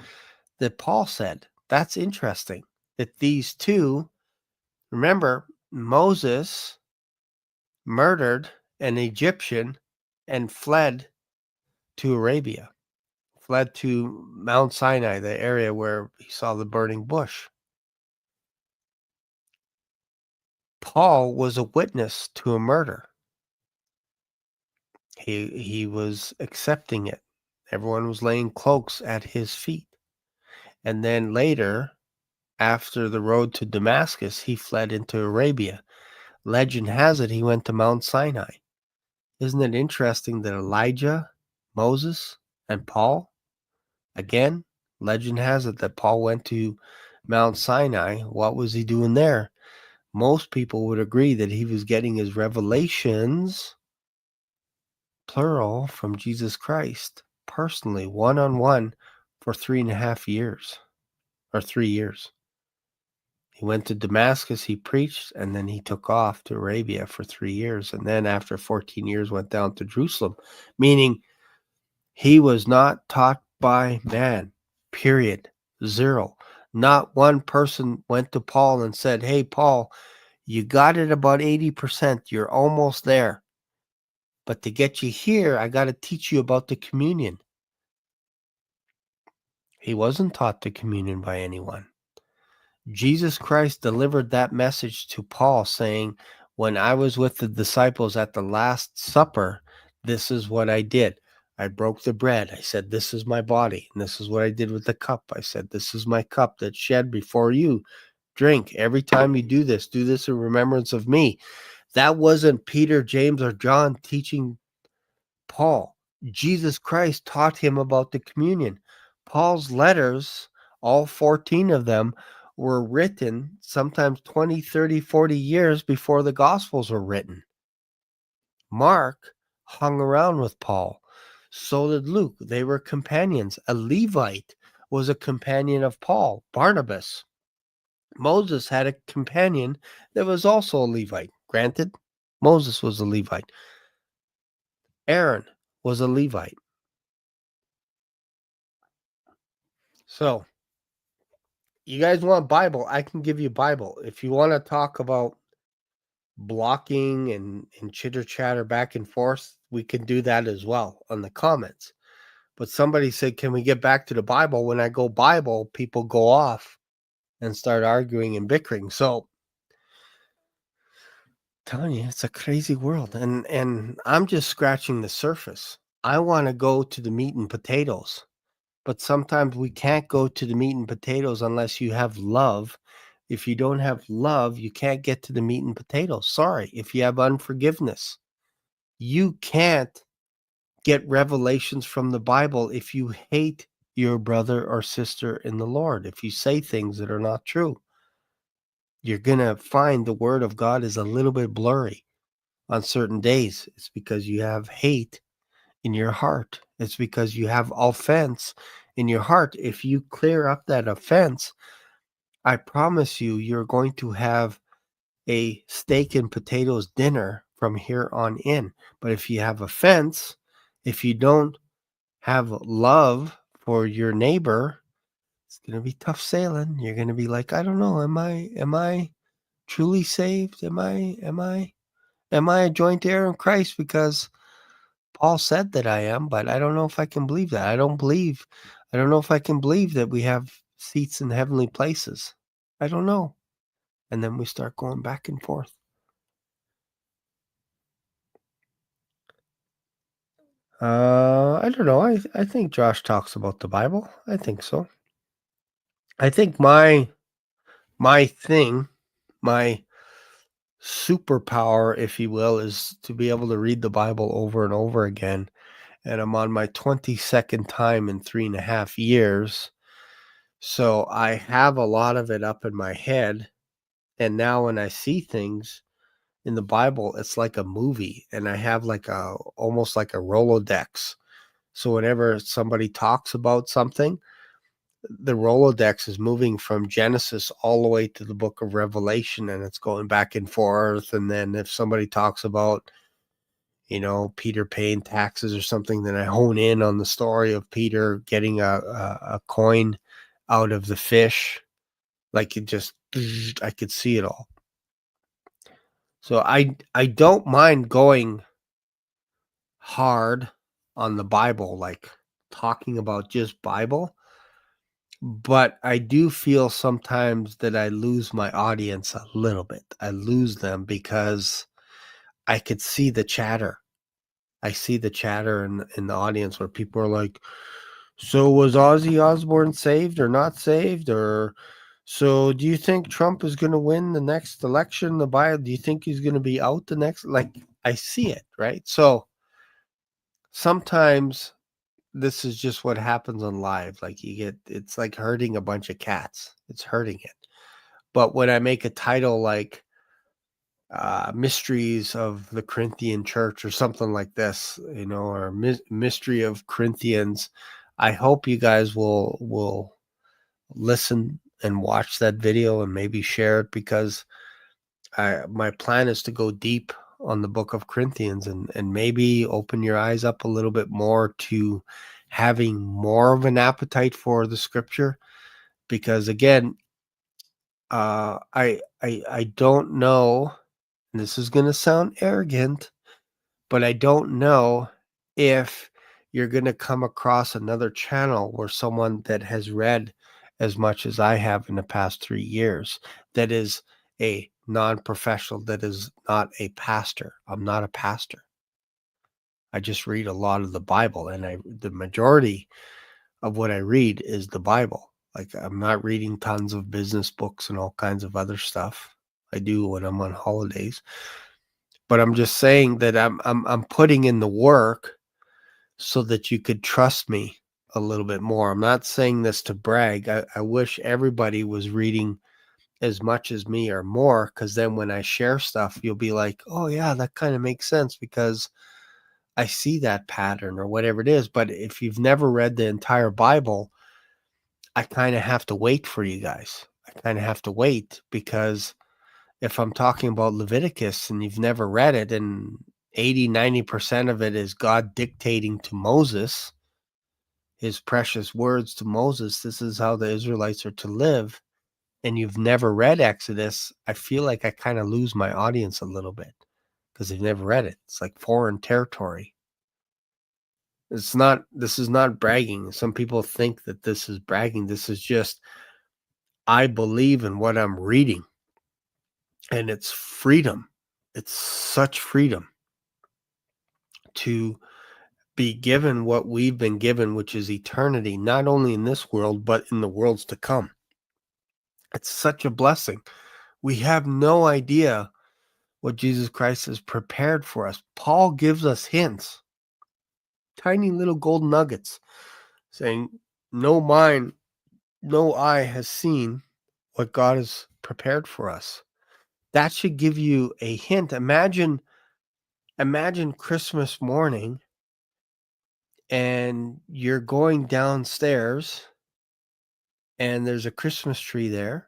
that Paul said. That's interesting. That these two, remember, Moses murdered an Egyptian and fled to Arabia, fled to Mount Sinai, the area where he saw the burning bush. Paul was a witness to a murder. He was accepting it. Everyone was laying cloaks at his feet. And then later, after the road to Damascus, he fled into Arabia. Legend has it he went to Mount Sinai. Isn't it interesting that Elijah, Moses, and Paul, again, legend has it that Paul went to Mount Sinai. What was he doing there? Most people would agree that he was getting his revelations, plural, from Jesus Christ, personally, one-on-one, for 3.5 years, or 3 years. He went to Damascus, he preached, and then he took off to Arabia for 3 years. And then after 14 years, went down to Jerusalem, meaning he was not taught by man, period. Zero. Not one person went to Paul and said, "Hey, Paul, you got it about 80%. You're almost there. But to get you here, I got to teach you about the communion." He wasn't taught the communion by anyone. Jesus Christ delivered that message to Paul, saying, "When I was with the disciples at the Last Supper, this is what I did. I broke the bread. I said, 'This is my body.' And this is what I did with the cup. I said, 'This is my cup that's shed before you. Drink. Every time you do this in remembrance of me.'" That wasn't Peter, James, or John teaching Paul. Jesus Christ taught him about the communion. Paul's letters, all 14 of them, were written sometimes 20, 30, 40 years before the Gospels were written. Mark hung around with Paul. So did Luke. They were companions. A Levite was a companion of Paul, Barnabas. Moses had a companion that was also a Levite. Granted, Moses was a Levite. Aaron was a Levite. So, you guys want Bible? I can give you Bible. If you want to talk about blocking and chitter chatter back and forth, we can do that as well on the comments. But somebody said, can we get back to the Bible? When I go Bible, people go off and start arguing and bickering. So, telling you, it's a crazy world. And I'm just scratching the surface. I want to go to the meat and potatoes. But sometimes we can't go to the meat and potatoes unless you have love. If you don't have love, you can't get to the meat and potatoes. Sorry. If you have unforgiveness, you can't get revelations from the Bible if you hate your brother or sister in the Lord. If you say things that are not true, you're going to find the word of God is a little bit blurry on certain days. It's because you have hate in your heart. It's because you have offense in your heart. If you clear up that offense, I promise you, you're going to have a steak and potatoes dinner from here on in. But if you have offense, if you don't have love for your neighbor, it's going to be tough sailing. You're going to be like, I don't know, am I truly saved? Am I a joint heir in Christ? Because Paul said that I am, but I don't know if I can believe that. I don't know if I can believe that we have seats in heavenly places. I don't know. And then we start going back and forth. I don't know. I think Josh talks about the Bible. I think so. I think my thing, my superpower, if you will, is to be able to read the Bible over and over again. And I'm on my 22nd time in 3.5 years. So I have a lot of it up in my head. And now when I see things in the Bible, it's like a movie. And I have like almost like a Rolodex. So whenever somebody talks about something, the Rolodex is moving from Genesis all the way to the book of Revelation, and it's going back and forth. And then if somebody talks about, Peter paying taxes or something, then I hone in on the story of Peter getting a coin out of the fish. Like it just, I could see it all. So I don't mind going hard on the Bible, like talking about just Bible. But I do feel sometimes that I lose my audience a little bit. I lose them because I could see the chatter. I see the chatter in the audience where people are like, so was Ozzy Osbourne saved or not saved? Or so do you think Trump is going to win the next election? Do you think he's going to be out the next? Like, I see it, right? So sometimes this is just what happens on live. Like it's like herding a bunch of cats. It's hurting it. But when I make a title like Mysteries of the Corinthian Church or something like this, or Mystery of Corinthians, I hope you guys will listen and watch that video and maybe share it, because my plan is to go deep on the book of Corinthians and maybe open your eyes up a little bit more to having more of an appetite for the scripture. Because again, I don't know, and this is going to sound arrogant, but I don't know if you're going to come across another channel where someone that has read as much as I have in the past 3 years, that is a non-professional, that is not a pastor. I'm not a pastor. I just read a lot of the Bible, and the majority of what I read is the Bible. Like, I'm not reading tons of business books and all kinds of other stuff. I do when I'm on holidays. But I'm just saying that I'm putting in the work so that you could trust me a little bit more. I'm not saying this to brag. I wish everybody was reading as much as me or more, because then when I share stuff, you'll be like, oh yeah, that kind of makes sense because I see that pattern or whatever it is. But if you've never read the entire Bible, I kind of have to wait for you guys. I kind of have to wait because if I'm talking about Leviticus and you've never read it and 80-90% of it is God dictating to Moses, his precious words to Moses, this is how the Israelites are to live, and you've never read Exodus, I feel like I kind of lose my audience a little bit because they've never read it. It's like foreign territory. This is not bragging. Some people think that this is bragging. This is just, I believe in what I'm reading, and it's freedom. It's such freedom to be given what we've been given, which is eternity, not only in this world, but in the worlds to come. It's such a blessing. We have no idea what Jesus Christ has prepared for us. Paul gives us hints, tiny little gold nuggets, saying, no mind, no eye has seen what God has prepared for us. That should give you a hint. Imagine Christmas morning and you're going downstairs and there's a Christmas tree there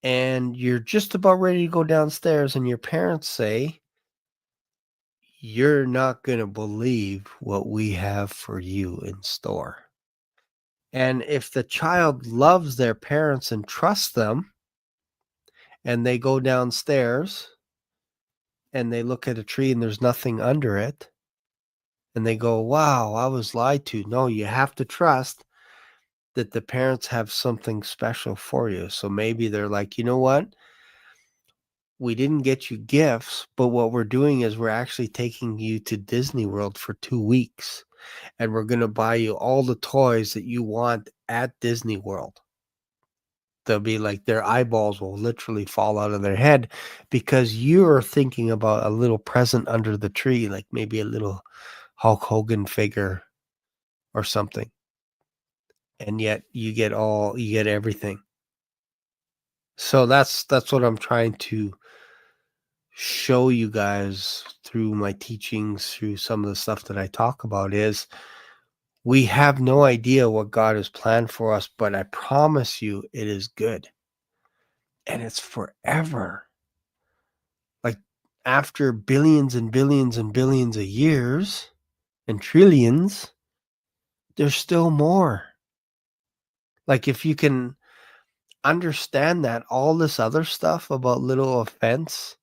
and you're just about ready to go downstairs and your parents say, you're not going to believe what we have for you in store. And if the child loves their parents and trusts them, and they go downstairs and they look at a tree and there's nothing under it, and they go, wow, I was lied to. No, you have to trust that the parents have something special for you. So maybe they're like, you know what? We didn't get you gifts, but what we're doing is we're actually taking you to Disney World for 2 weeks. And we're going to buy you all the toys that you want at Disney World. They'll be like, their eyeballs will literally fall out of their head because you're thinking about a little present under the tree, like maybe a little Hulk Hogan figure or something. And yet you get everything. So that's what I'm trying to show you guys through my teachings, through some of the stuff that I talk about, is we have no idea what God has planned for us, but I promise you it is good. And it's forever. Like after billions and billions and billions of years and trillions, there's still more. Like if you can understand that all this other stuff about little offense,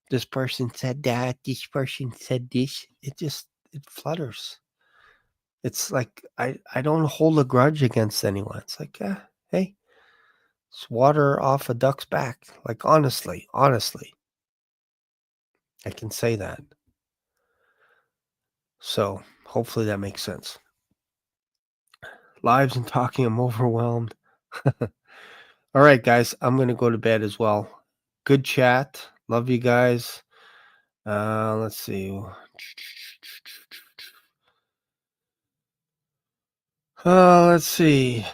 this person said that, this person said this, it flutters. It's like I don't hold a grudge against anyone. It's like, hey, it's water off a duck's back. Like honestly, I can say that. So hopefully that makes sense. Lives and talking, I'm overwhelmed. All right, guys, I'm going to go to bed as well. Good chat. Love you guys. Let's see. Let's see.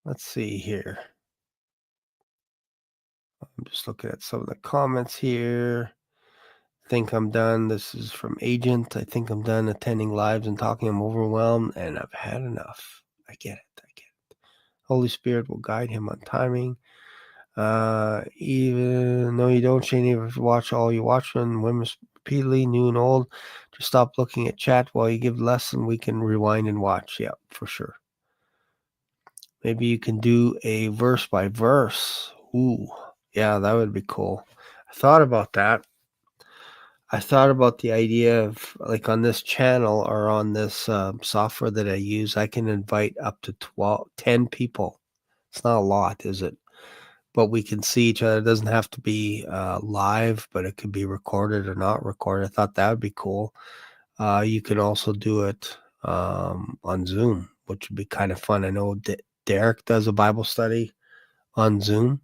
Let's see here. I'm just looking at some of the comments here. Think I'm done. This is from Agent. I think I'm done attending lives and talking. I'm overwhelmed and I've had enough. I get it. Holy Spirit will guide him on timing. Even though you don't change, if you watch all you watch when women repeatedly, new and old, just stop looking at chat while you give the lesson. We can rewind and watch. Yeah, for sure. Maybe you can do a verse by verse. Ooh, yeah, that would be cool. I thought about that. I thought about the idea of like on this channel or on this software that I use, I can invite up to 10 people. It's not a lot, is it? But we can see each other. It doesn't have to be live, but it could be recorded or not recorded. I thought that would be cool. You can also do it on Zoom, which would be kind of fun. I know Derek does a Bible study on Zoom.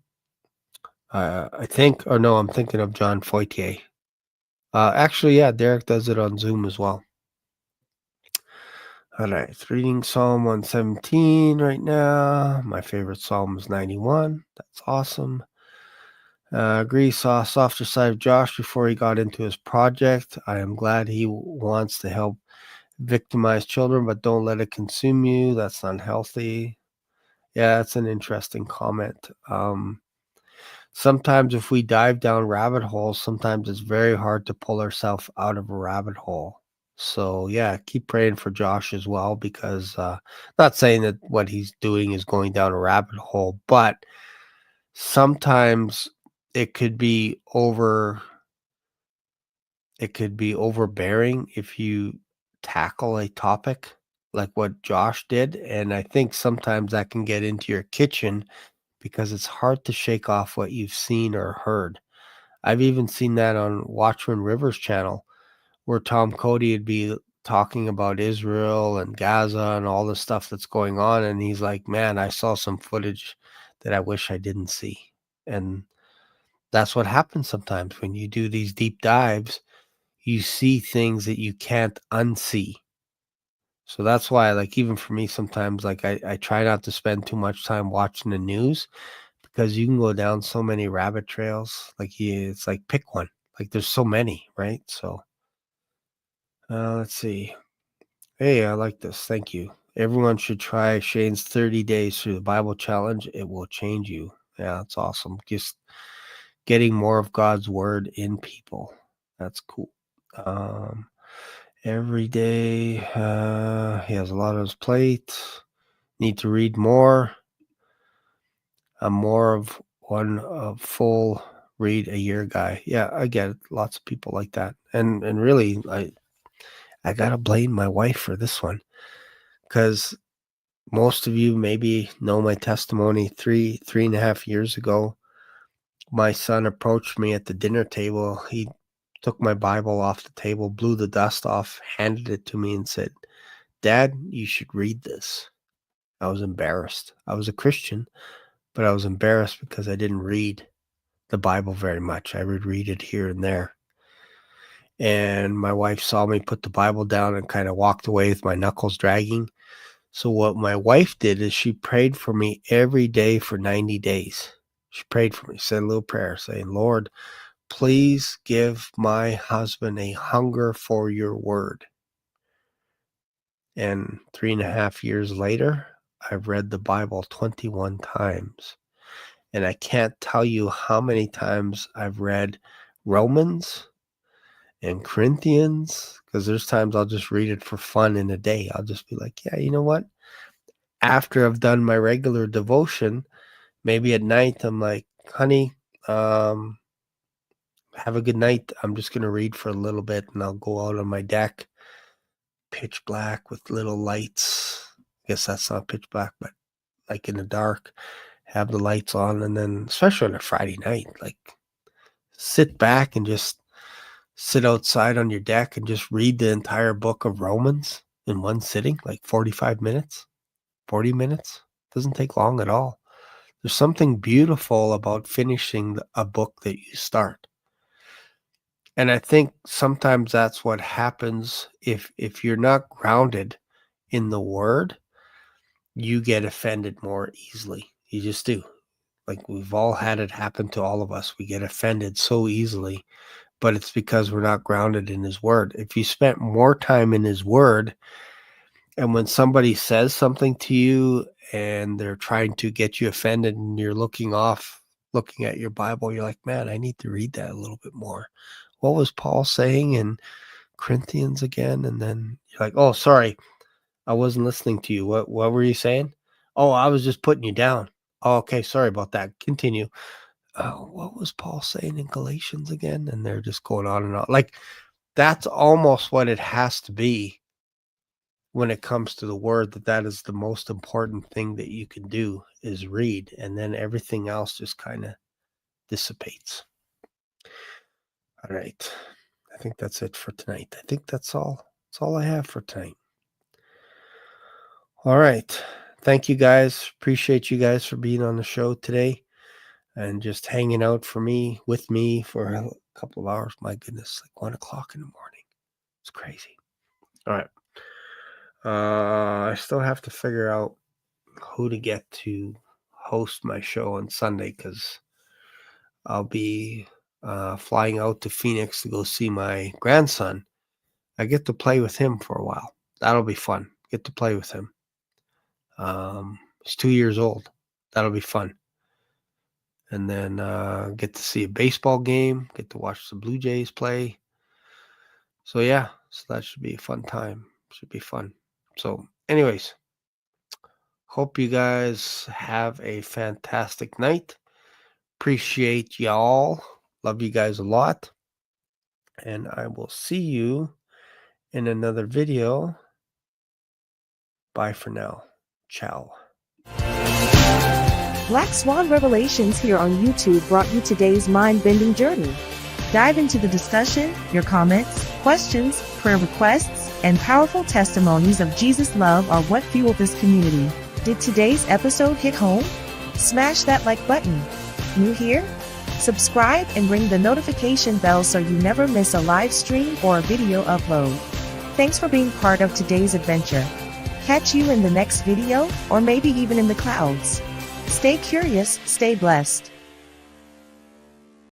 I think, or no, I'm thinking of John Foytier. Actually, yeah, Derek does it on Zoom as well. All right, reading Psalm 117 right now. My favorite Psalm is 91. That's awesome. Agree, saw a softer side of Josh before he got into his project. I am glad he wants to help victimized children, but don't let it consume you. That's unhealthy. Yeah, that's an interesting comment. Sometimes if we dive down rabbit holes, sometimes it's very hard to pull ourselves out of a rabbit hole. So yeah, keep praying for Josh as well, because not saying that what he's doing is going down a rabbit hole, but sometimes it could be overbearing if you tackle a topic like what Josh did. And I think sometimes that can get into your kitchen because it's hard to shake off what you've seen or heard. I've even seen that on Watchman Rivers' channel, where Tom Cody would be talking about Israel and Gaza and all the stuff that's going on. And he's like, man, I saw some footage that I wish I didn't see. And that's what happens sometimes when you do these deep dives. You see things that you can't unsee. So that's why, like, even for me, sometimes, like, I try not to spend too much time watching the news, because you can go down so many rabbit trails. Like, it's like, pick one. Like, there's so many, right? So, let's see. Hey, I like this. Thank you. Everyone should try Shane's 30 days through the Bible challenge. It will change you. Yeah, that's awesome. Just getting more of God's word in people. That's cool. Every day, he has a lot on his plate. Need to read more. I'm more of one full read a year guy. Yeah, I get it. Lots of people like that. And really, I gotta blame my wife for this one, because most of you maybe know my testimony. 3.5 years ago, my son approached me at the dinner table. He took my Bible off the table, blew the dust off, handed it to me, and said, "Dad, you should read this." I was embarrassed. I was a Christian, but I was embarrassed because I didn't read the Bible very much. I would read it here and there. And my wife saw me put the Bible down and kind of walked away with my knuckles dragging. So what my wife did is she prayed for me every day for 90 days. She prayed for me, said a little prayer saying, "Lord, please give my husband a hunger for your word." And 3.5 years later, I've read the Bible 21 times. And I can't tell you how many times I've read Romans and Corinthians, because there's times I'll just read it for fun in a day. I'll just be like, yeah, you know what? After I've done my regular devotion, maybe at night, I'm like, honey, have a good night. I'm just going to read for a little bit, and I'll go out on my deck, pitch black with little lights. I guess that's not pitch black, but like in the dark, have the lights on. And then, especially on a Friday night, like, sit back and just sit outside on your deck and just read the entire book of Romans in one sitting, like 45 minutes, 40 minutes. Doesn't take long at all. There's something beautiful about finishing a book that you start. And I think sometimes that's what happens if you're not grounded in the word, you get offended more easily. You just do. Like, we've all had it happen to all of us. We get offended so easily, but it's because we're not grounded in his word. If you spent more time in his word, and when somebody says something to you and they're trying to get you offended and you're looking at your Bible, you're like, man, I need to read that a little bit more. What was Paul saying in Corinthians again? And then you're like, oh, sorry, I wasn't listening to you. What were you saying? Oh, I was just putting you down. Oh, okay, sorry about that. Continue. Oh, what was Paul saying in Galatians again? And they're just going on and on. Like, that's almost what it has to be when it comes to the word, that is the most important thing that you can do is read, and then everything else just kind of dissipates. All right. I think that's it for tonight. I think that's all. That's all I have for tonight. All right. Thank you guys. Appreciate you guys for being on the show today and just hanging out with me for a couple of hours. My goodness, like 1 o'clock in the morning. It's crazy. All right. I still have to figure out who to get to host my show on Sunday because I'll be flying out to Phoenix to go see my grandson. I get to play with him for a while. That'll be fun. Get to play with him. He's 2 years old. That'll be fun. And then get to see a baseball game. Get to watch the Blue Jays play. So yeah, so that should be a fun time. Should be fun. So anyways, hope you guys have a fantastic night. Appreciate y'all. Love you guys a lot. And I will see you in another video. Bye for now. Ciao. Black Swan Revelations here on YouTube brought you today's mind-bending journey. Dive into the discussion, your comments, questions, prayer requests, and powerful testimonies of Jesus' love are what fuel this community. Did today's episode hit home? Smash that like button. New here? Subscribe and ring the notification bell so you never miss a live stream or a video upload. Thanks for being part of today's adventure. Catch you in the next video, or maybe even in the clouds. Stay curious, stay blessed.